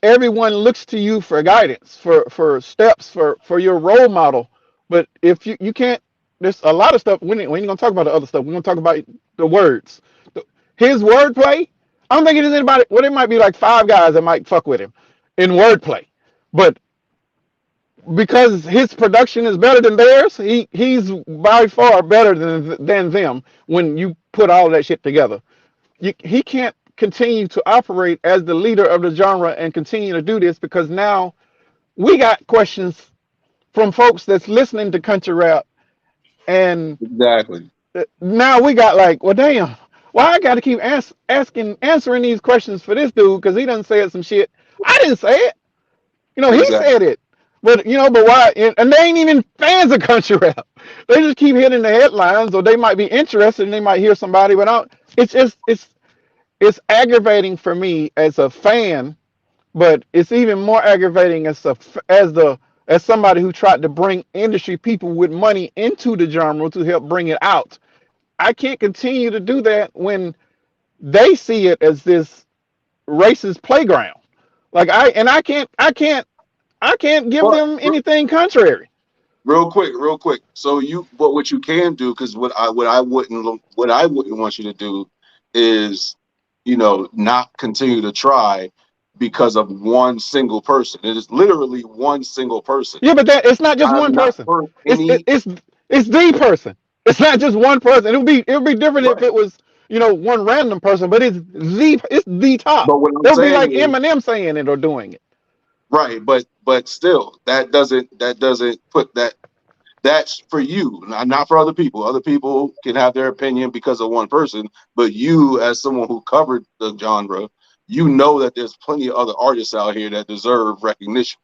everyone looks to you for guidance, for steps, for your role model. But if you can't, there's a lot of stuff. We ain't gonna talk about the other stuff. We're gonna talk about the words. His wordplay. I don't think there's anybody. Well, there might be like five guys that might fuck with him in wordplay, but because his production is better than theirs, he's by far better than them when you put all that shit together. He can't continue to operate as the leader of the genre and continue to do this because now we got questions from folks that's listening to country rap, and Exactly. now we got like, well, damn, why I got to keep answering these questions for this dude because he done said some shit. I didn't say it. He Exactly. said it. But why? And they ain't even fans of country rap. They just keep hitting the headlines, or they might be interested and they might hear somebody. But it's just it's aggravating for me as a fan. But it's even more aggravating as somebody who tried to bring industry people with money into the genre to help bring it out. I can't continue to do that when they see it as this racist playground. Like I can't give But them anything contrary. real quick. So but what you can do, because what I wouldn't want you to do is, not continue to try because of one single person. It is literally one single person. Yeah, but that it's not just I have one not person. heard It's it, any. it's it's the person. It's not just one person. It would be different if Right. it was one random person, but it's the top. But what I'm That would be saying like is, Eminem saying it or doing it. right. But still, that doesn't put that. That's for you, not for other people. Other people can have their opinion because of one person, but you, as someone who covered the genre, you know that there's plenty of other artists out here that deserve recognition.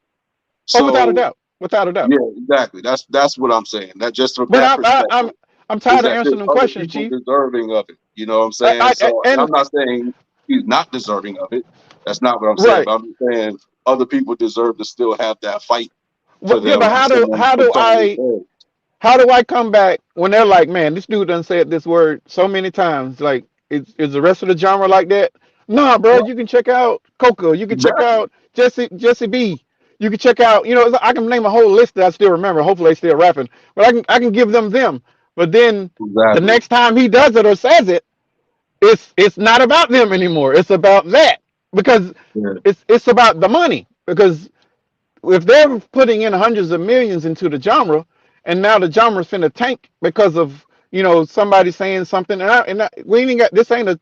Oh, without a So doubt, without a doubt. yeah, exactly. That's what I'm saying. That just from But that I'm I, perspective I'm I'm is tired of that there's answering them other questions, people Chief. deserving of it. You know what I'm I, saying? I, I So, and and I'm not saying he's not deserving of it. That's not what I'm saying. right. But I'm just saying other people deserve to still have that fight for Yeah, them but and how do someone how do controlling I their how do I come back when they're like, man, this dude done said this word so many times? Like, is the rest of the genre like that? Nah, bro. affairs. You can check out Coco. You can check Exactly. out Jesse B. You can check out. I can name a whole list that I still remember. Hopefully, they still rapping. But I can give them. But then the Exactly. next time he does it or says it, it's not about them anymore. It's about that because Yeah. it's about the money because if they're putting in hundreds of millions into the genre, and now the genre's finna tank because of somebody saying something, we ain't got this ain't a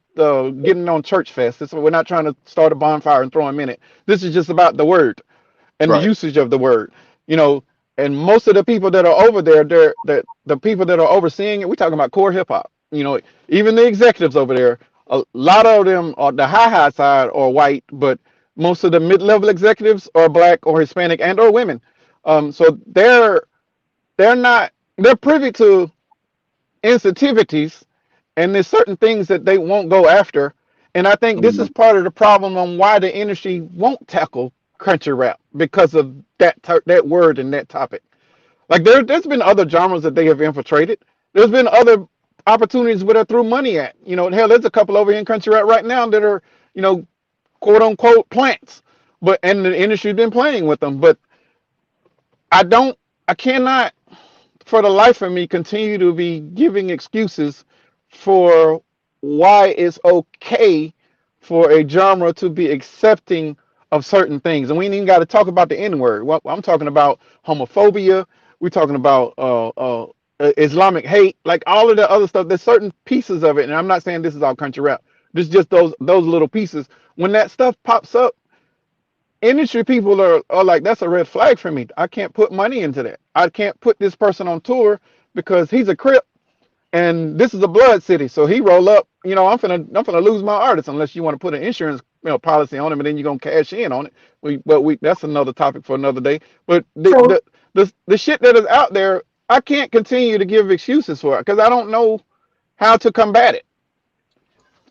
getting on church fest. We're not trying to start a bonfire and throw them in it. This is just about the word and the Right. usage of the word. You know, and most of the people that are over there, the people that are overseeing it. We're talking about core hip hop. Even the executives over there, a lot of them on the high side are white, but most of the mid-level executives are black or Hispanic and or women. So they're not they're privy to insensitivities, and there's certain things that they won't go after. And I think this is Mhm. part of the problem on why the industry won't tackle country rap because of that word and that topic. Like there's been other genres that they have infiltrated. There's been other opportunities where they threw money at. Hell, there's a couple over here in country rap right now that are, you know, quote unquote plants. But and the industry's been playing with them. But I don't I cannot for the life of me continue to be giving excuses for why it's okay for a genre to be accepting of certain things. And we ain't even got to talk about the N word. Well, I'm talking about homophobia. We're talking about Islamic hate, like all of the other stuff. There's certain pieces of it, and I'm not saying this is all country rap. This is just those little pieces. When that stuff pops up, industry people are like, that's a red flag for me. I can't put money into that. I can't put this person on tour because he's a Crip and this is a blood city. So he roll up, I'm finna lose my artist unless you want to put an insurance policy on him and then you're gonna cash in on it. But that's another topic for another day. But So the shit that is out there, I can't continue to give excuses for it because I don't know how to combat it.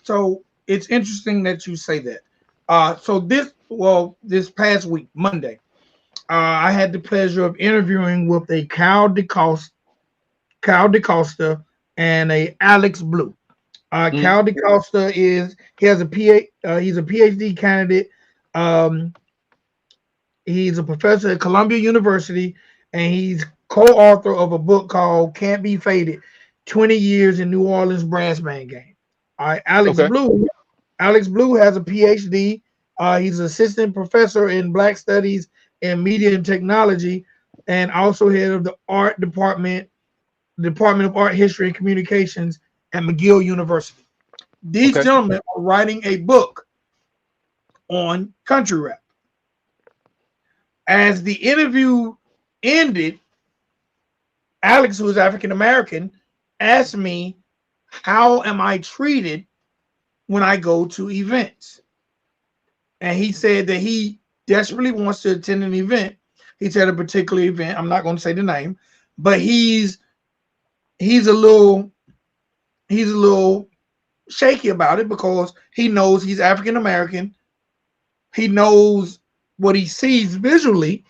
so it's interesting that you say that. So this past week, Monday, I had the pleasure of interviewing with a Cal DeCosta and a Alex Blue. Mm, Cal DeCosta he's a PhD candidate. Um, he's a professor at Columbia University, and he's co-author of a book called "Can't Be Faded: 20 Years in New Orleans Brass Band Game." All right, okay. Alex Blue has a PhD. He's an assistant professor in Black Studies and Media and Technology, and also head of the art department, Department of Art History and Communications at McGill University. These Okay. gentlemen are writing a book on country rap. As the interview ended, Alex, who is African American, asked me, how am I treated when I go to events? And he said that he desperately wants to attend an event. He said a particular event. I'm not going to say the name, but he's a little he's a little shaky about it because he knows he's African American. He knows what he sees visually,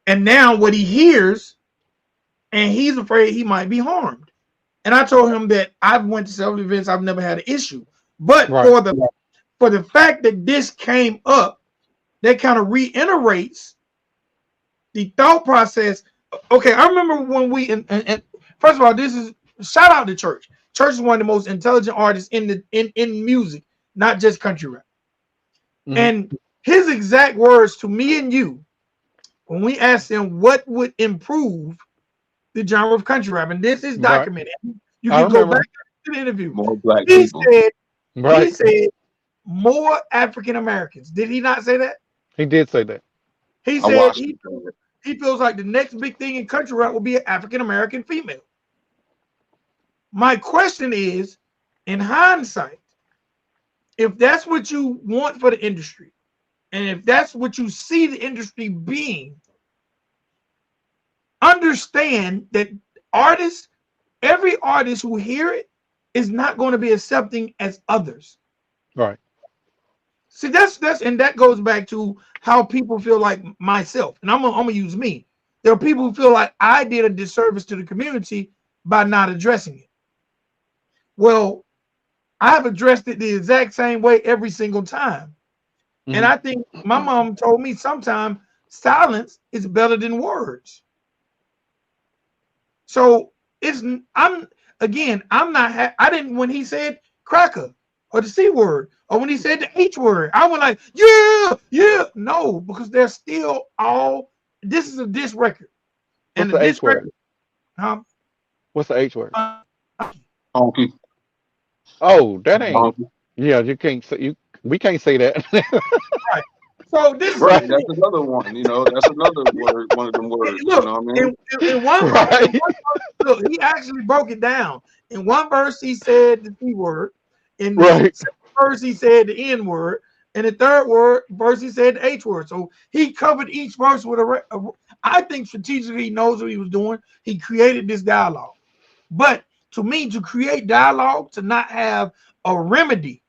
and now what he hears, and he's afraid he might be harmed. And I told him that I've went to several events, I've never had an issue. But Right. for the fact that this came up, that kind of reiterates the thought process. Okay, I remember when and first of all, this is shout out to Church. Church is one of the most intelligent artists in music, not just country rap. Hmm. And his exact words to me and you when we asked him what would improve the genre of country rap, and this is Right. documented. You I can go remember. back to the interview. More black He people. said, he Right. said more African Americans. Did he not say that? He did say that. He I said watched it. he feels like the next big thing in country rap will be an African American female. My question is, in hindsight, if that's what you want for the industry, and if that's what you see the industry being, understand that artists, every artist who hear it is not going to be accepting as others. Right. See, that's and that goes back to how people feel like myself, and I'm gonna use me. There are people who feel like I did a disservice to the community by not addressing it. Well, I've addressed it the exact same way every single time, and Hmm. I think my mom told me sometimes silence is better than words. So it's I'm again I'm not I didn't when he said cracker or the C word or when he said the H word I went like yeah no because they're still all this is a diss record and What's the the diss H word? record um, What's the H word? Honky. Oh, that ain't. Honky. Yeah, you can't say you. We can't say that. right. So this is the Right. Right. That's thing. another one. That's another word. One of them words. You Look know what I mean? in Right. one verse, look he actually broke it down. In one verse he said the C word. In the Right. second verse he said the N word. In the third verse he said the H word. So he covered each verse with I think strategically he knows what he was doing. He created this dialogue. But to me, to create dialogue, to not have a remedy,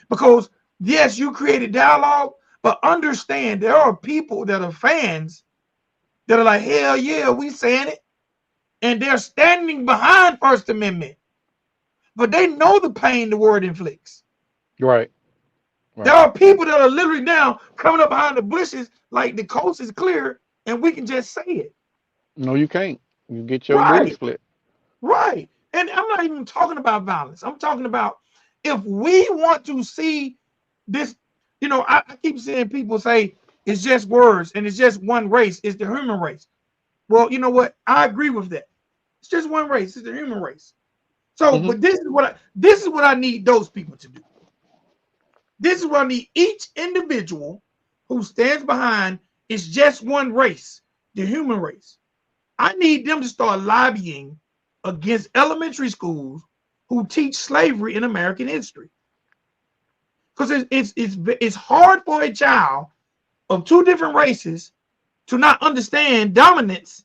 because yes, you created dialogue, but understand there are people that are fans that are like, hell yeah, we saying it. And they're standing behind First Amendment, but they know the pain the word inflicts. Right. There Right. are people that are literally now coming up behind the bushes like the coast is clear and we can just say it. No, you can't. You get your booty Right, split. right. And I'm not even talking about violence. I'm talking about if we want to see this, I keep seeing people say it's just words and it's just one race, it's the human race. Well, you know what? I agree with that. It's just one race, it's the human race. So, Hmm. but this is what I need those people to do. This is what I need each individual who stands behind is just one race, the human race. I need them to start lobbying against elementary schools who teach slavery in American history. Because it's hard for a child of two different races to not understand dominance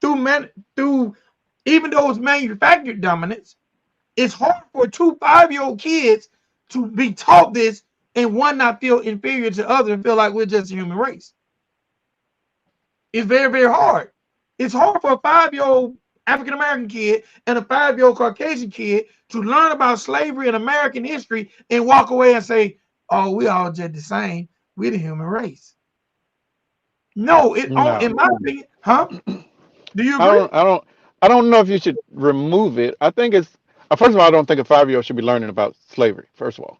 through even though it's manufactured dominance. It's hard for two 5-year-old kids to be taught this and one not feel inferior to the other and feel like we're just a human race. It's very, very hard. It's hard for a 5-year-old African American kid and a 5-year-old Caucasian kid to learn about slavery and American history and walk away and say, "Oh, we all just the same. We're the human race." No, No, in my opinion, huh? Do you I agree? don't. I don't. I don't know if you should remove it. I think it's. First of all, I don't think a 5-year-old should be learning about slavery. First of all,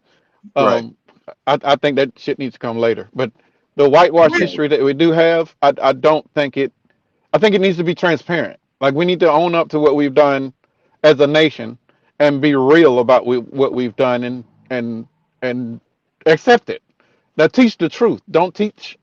Right. um, I think that shit needs to come later. But the whitewash Yeah, history that we do have, I don't think it. I think it needs to be transparent. Like we need to own up to what we've done as a nation, and be real about what we've done and accept it. Now teach the truth. Don't teach,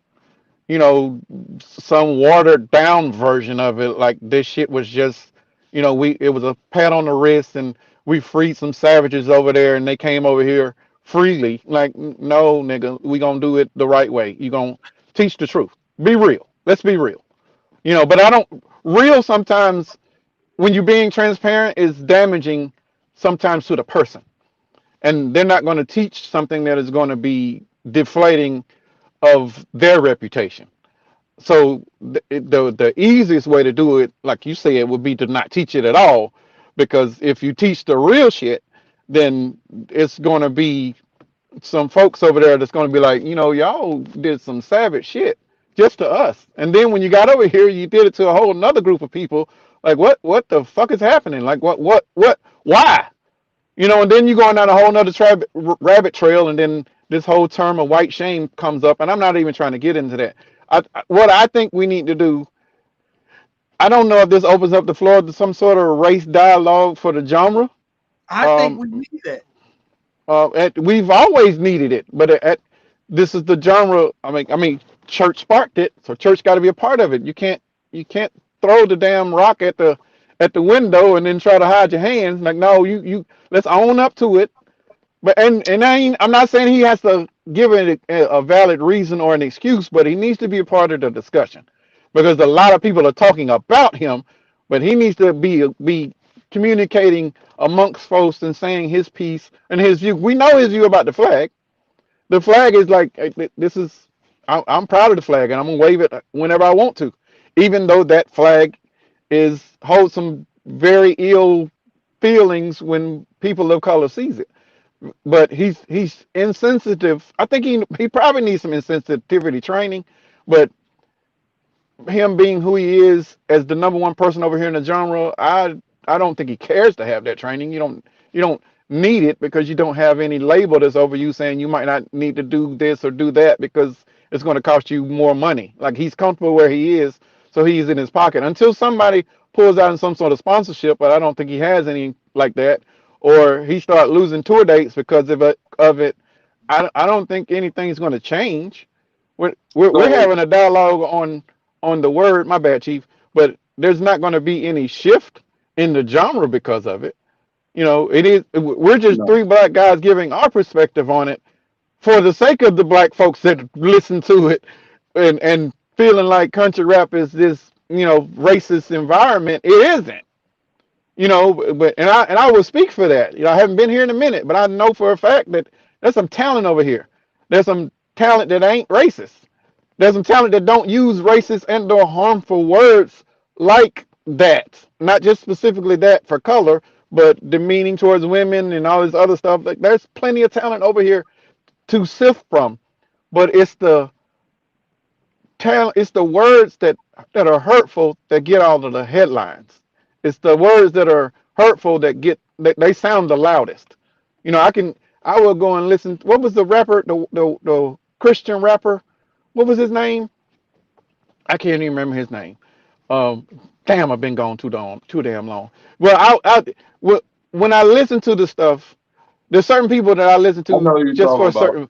you know, some watered down version of it. Like this shit was just, it was a pat on the wrist and we freed some savages over there and they came over here freely. Like, no, nigga, we gonna do it the right way. You gonna teach the truth. Be real. Let's be real. But I don't, real sometimes when you're being transparent is damaging sometimes to the person. And they're not going to teach something that is going to be deflating of their reputation. So the easiest way to do it, like you said, would be to not teach it at all, because if you teach the real shit, then it's going to be some folks over there that's going to be like, y'all did some savage shit just to us, and then when you got over here, you did it to a whole another group of people. Like, what the fuck is happening? Like, why? And then you going down a whole nother rabbit trail, and then this whole term of white shame comes up, and I'm not even trying to get into that. What I think we need to do, I don't know if this opens up the floor to some sort of race dialogue for the genre. I think Um, we need that. we've always needed it, but this is the genre. I mean, church sparked it, so church got to be a part of it. You can't throw the damn rock at the window and then try to hide your hands. Like, no, you let's own up to it. But I'm not saying he has to give it a valid reason or an excuse, but he needs to be a part of the discussion, because a lot of people are talking about him, but he needs to be communicating amongst folks and saying his piece and his view. We know his view about the flag. The flag is like, this is, I'm proud of the flag and I'm gonna wave it whenever I want to, even though that flag holds some very ill feelings when people of color sees it. But he's insensitive. I think he probably needs some insensitivity training, but him being who he is as the number one person over here in the genre, I don't think he cares to have that training. You don't need it, because you don't have any label that's over you saying you might not need to do this or do that because it's going to cost you more money. Like, he's comfortable where he is, so he's in his pocket until somebody pulls out in some sort of sponsorship. But I don't think he has any like that, or he start losing tour dates because of it. I don't think anything's going to change. We're So having a dialogue on the word. My bad, Chief. But there's not going to be any shift in the genre because of it. It is. We're just no, three black guys giving our perspective on it for the sake of the black folks that listen to it, and feeling like country rap is this racist environment. It isn't. But and I will speak for that. I haven't been here in a minute, but I know for a fact that there's some talent over here. There's some talent that ain't racist. There's some talent that don't use racist and or harmful words like that. Not just specifically that for color, but demeaning towards women and all this other stuff. Like, there's plenty of talent over here to sift from. But it's the words that are hurtful that get all of the headlines. It's the words that are hurtful that they sound the loudest. I will go and listen. What was the rapper, the Christian rapper? What was his name? I can't even remember his name. Um, Damn, I've been gone too damn long. Well, well, when I listen to the stuff, there's certain people that I listen I know to who you're just for talking a about. certain.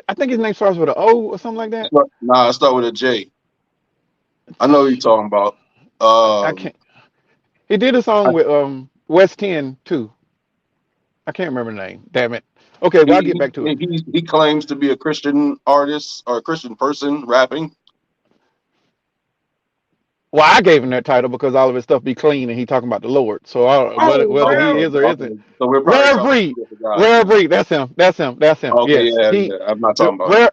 I think his name starts with an O or something like that. Nah, I start with a J. I know who you're talking about. I can't. He did a I, song with West 10 too. I can't remember the name. Damn it. Okay, well, I'll get he, back to it. he claims to be a Christian artist or a Christian person rapping. Well, I gave him that title because all of his stuff be clean and he talking about the Lord. So Oh whether he Oh, well, is or okay. isn't, So we're probably Rare talking about Breed, two different guys. Rare Breed. That's him. That's him. That's him. Okay, Yes, yeah, yeah. I'm not talking about him. rare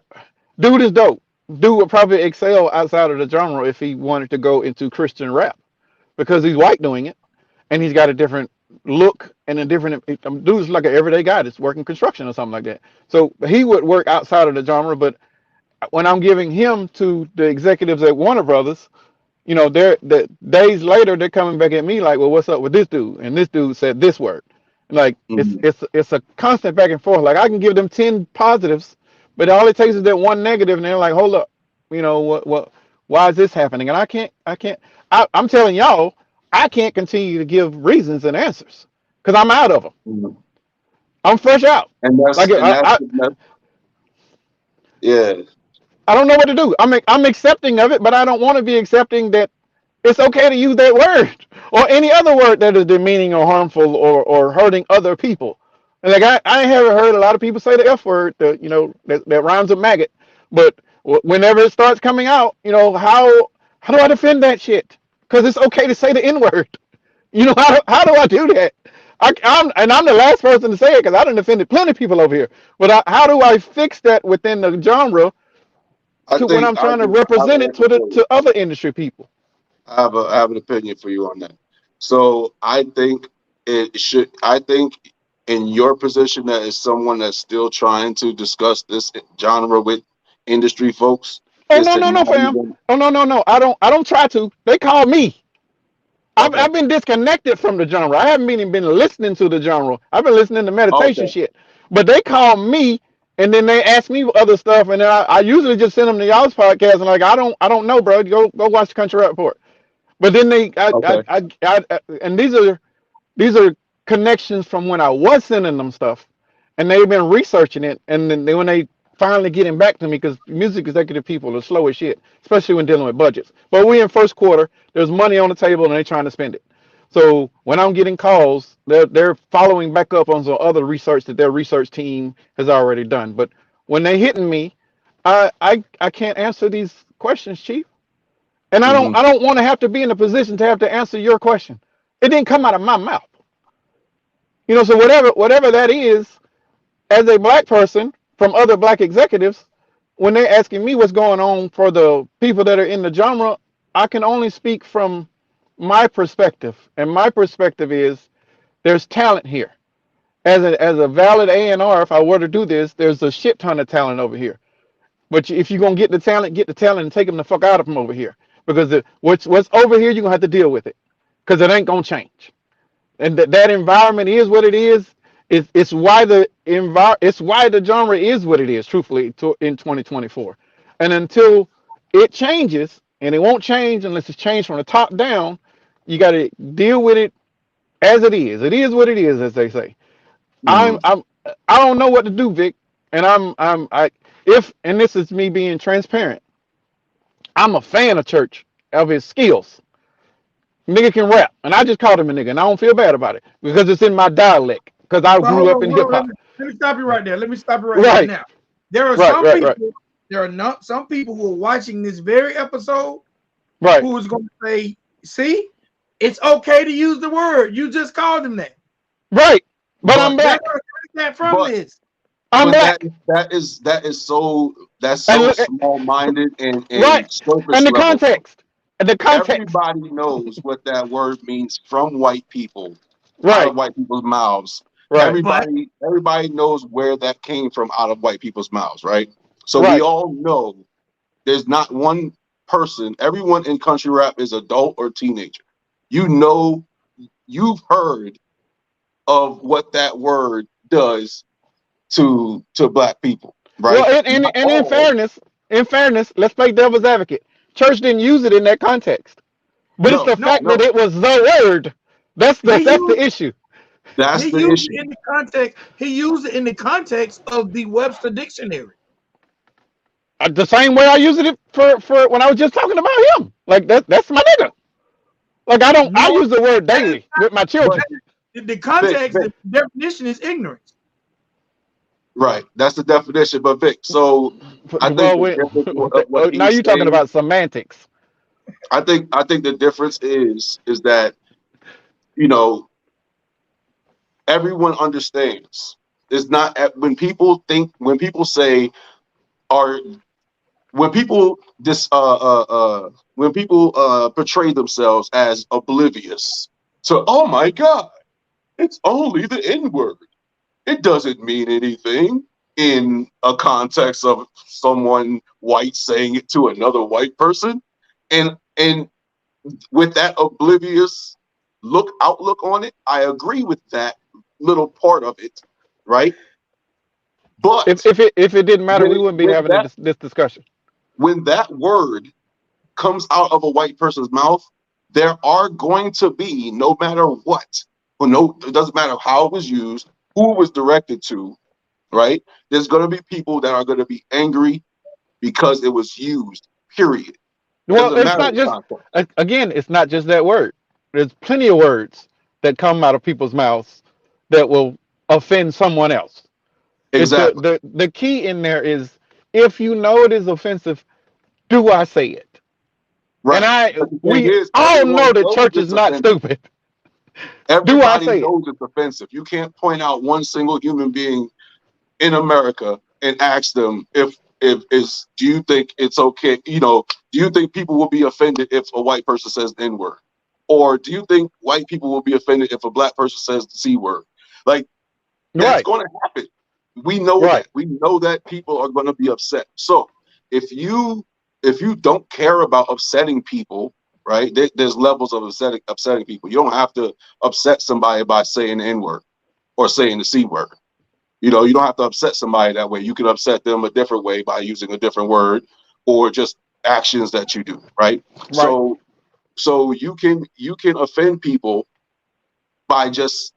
dude is dope. Dude would probably excel outside of the genre if he wanted to go into Christian rap, because he's white doing it and he's got a different look and a different. Dude's like an everyday guy that's working construction or something like that. So he would work outside of the genre, but when I'm giving him to the executives at Warner Brothers, they're the days later they're coming back at me like, well, what's up with this dude? And this dude said this word. Like, it's Mhm. it's it's a constant back and forth. Like, I can give them 10 positives, but all it takes is that one negative, and they're like, hold up, what why is this happening? And I'm telling y'all, I can't continue to give reasons and answers because I'm out of them. Mhm. I'm fresh out. And Like yeah. I don't know what to do. I'm accepting of it, but I don't want to be accepting that it's okay to use that word or any other word that is demeaning or harmful or hurting other people. And like I haven't heard a lot of people say the F word, that rhymes with maggot. But whenever it starts coming out, how do I defend that shit? Because it's okay to say the N word. How do I do that? I'm the last person to say it because I done offended plenty of people over here. But how do I fix that within the genre I to when think I'm trying to represent I it have an answer for you. to other industry people? I have an opinion for you on that. So I think it should. I think in your position that is someone that's still trying to discuss this genre with industry folks Oh is no to no no not fam. even. Oh no. I don't try to. They call me. Okay. I've been disconnected from the genre. I haven't been listening to the genre. I've been listening to meditation Okay. shit. But they call me and then they ask me other stuff and then I usually just send them to y'all's podcast and like I don't know, bro. Go watch the country rap report. But then Okay. and these are connections from when I was sending them stuff, and they've been researching it, and then when they finally getting back to me, because music executive people are slow as shit, especially when dealing with budgets. But we in first quarter, there's money on the table, and they're trying to spend it. So when I'm getting calls, they're following back up on some other research that their research team has already done. But when they hitting me, I can't answer these questions, Chief. And I don't Hmm. I don't want to have to be in a position to have to answer your question. It didn't come out of my mouth. So whatever that is, as a black person from other black executives, when they're asking me what's going on for the people that are in the genre, I can only speak from my perspective. And my perspective is there's talent here. As a valid A&R, if I were to do this, there's a shit ton of talent over here. But if you're gonna get the talent and take them the fuck out of them over here. Because what's over here, you're gonna have to deal with it. Because it ain't gonna change. And that environment is what it is. It's why it's why the genre is what it is. Truthfully, in 2024, and until it changes, and it won't change unless it's changed from the top down, you got to deal with it as it is. It is what it is, as they say. Hmm. I don't know what to do, Vic, and I if and this is me being transparent. I'm a fan of Church of his skills. Nigga can rap, and I just called him a nigga, and I don't feel bad about it because it's in my dialect. Because I But grew up in hold hip on. Let hop. me, let me stop you right there. Let me stop you right there. Right, Now, there are right, some right, right, people. There are not some people who are watching this very episode right, who is going to say, "See, it's okay to use the word. You just called him that." right. But I'm But They're black. going to take that from but this. I'm but black. that is so that's And so small minded right, and surface and the level. context, and the context. Everybody knows what that word means from white people, out Right, of white people's mouths. right, But Everybody knows where that came from out of white people's mouths, right? So we right. all know there's not one person, everyone in country rap is adult or teenager. You know, you've heard of what that word does to black people, Well, right? Not and all, in fairness, let's play devil's advocate. Church didn't use it in that context, but it's the no, no, fact that no. it was the word. he That's the used issue. That's he the used issue. it in the context. He used it in the context of the Webster dictionary. The same way I used it for when I was just talking about him. Like that's my nigga. Like I No, use the word that is daily with my But children. the Vic, context. Vic, The definition is ignorance. right. That's the definition. But Vic, so I think Well, the difference of what now he's you're talking saying, about semantics. I think the difference is that, you know, everyone understands. It's not when people say are when people this when people portray themselves as oblivious. So, oh my God, it's only the N word. It doesn't mean anything in a context of someone white saying it to another white person. And with that oblivious outlook on it, I agree with that little part of it, right? But If it didn't matter, we wouldn't be when having this discussion. that word comes out of a white person's mouth, there are going to be, no matter what, Well, no, it doesn't matter how it was used, who it was directed to, right? There's going to be people that are going to be angry because it was used, period. It Well, doesn't it's matter not the just, context. again, it's not just that word. There's plenty of words that come out of people's mouths that will offend someone else. It Exactly. the key in there is, if you know it is offensive, do I say it? And Right. But the thing we is, all know everyone that knows church is it's not offensive. stupid. Do I Everybody say it? knows it's offensive. You can't point out one single human being in America and ask them if is do you think it's okay? You know, do you think people will be offended if a white person says the N word, or do you think white people will be offended if a black person says the C word? Like that's Right, going to happen. We know right, that. We know that people are going to be upset. So if you don't care about upsetting people, right? There's levels of upsetting people. You don't have to upset somebody by saying the N word or saying the C word. You know, you don't have to upset somebody that way. You can upset them a different way by using a different word or just actions that you do, right? right. So you can offend people by just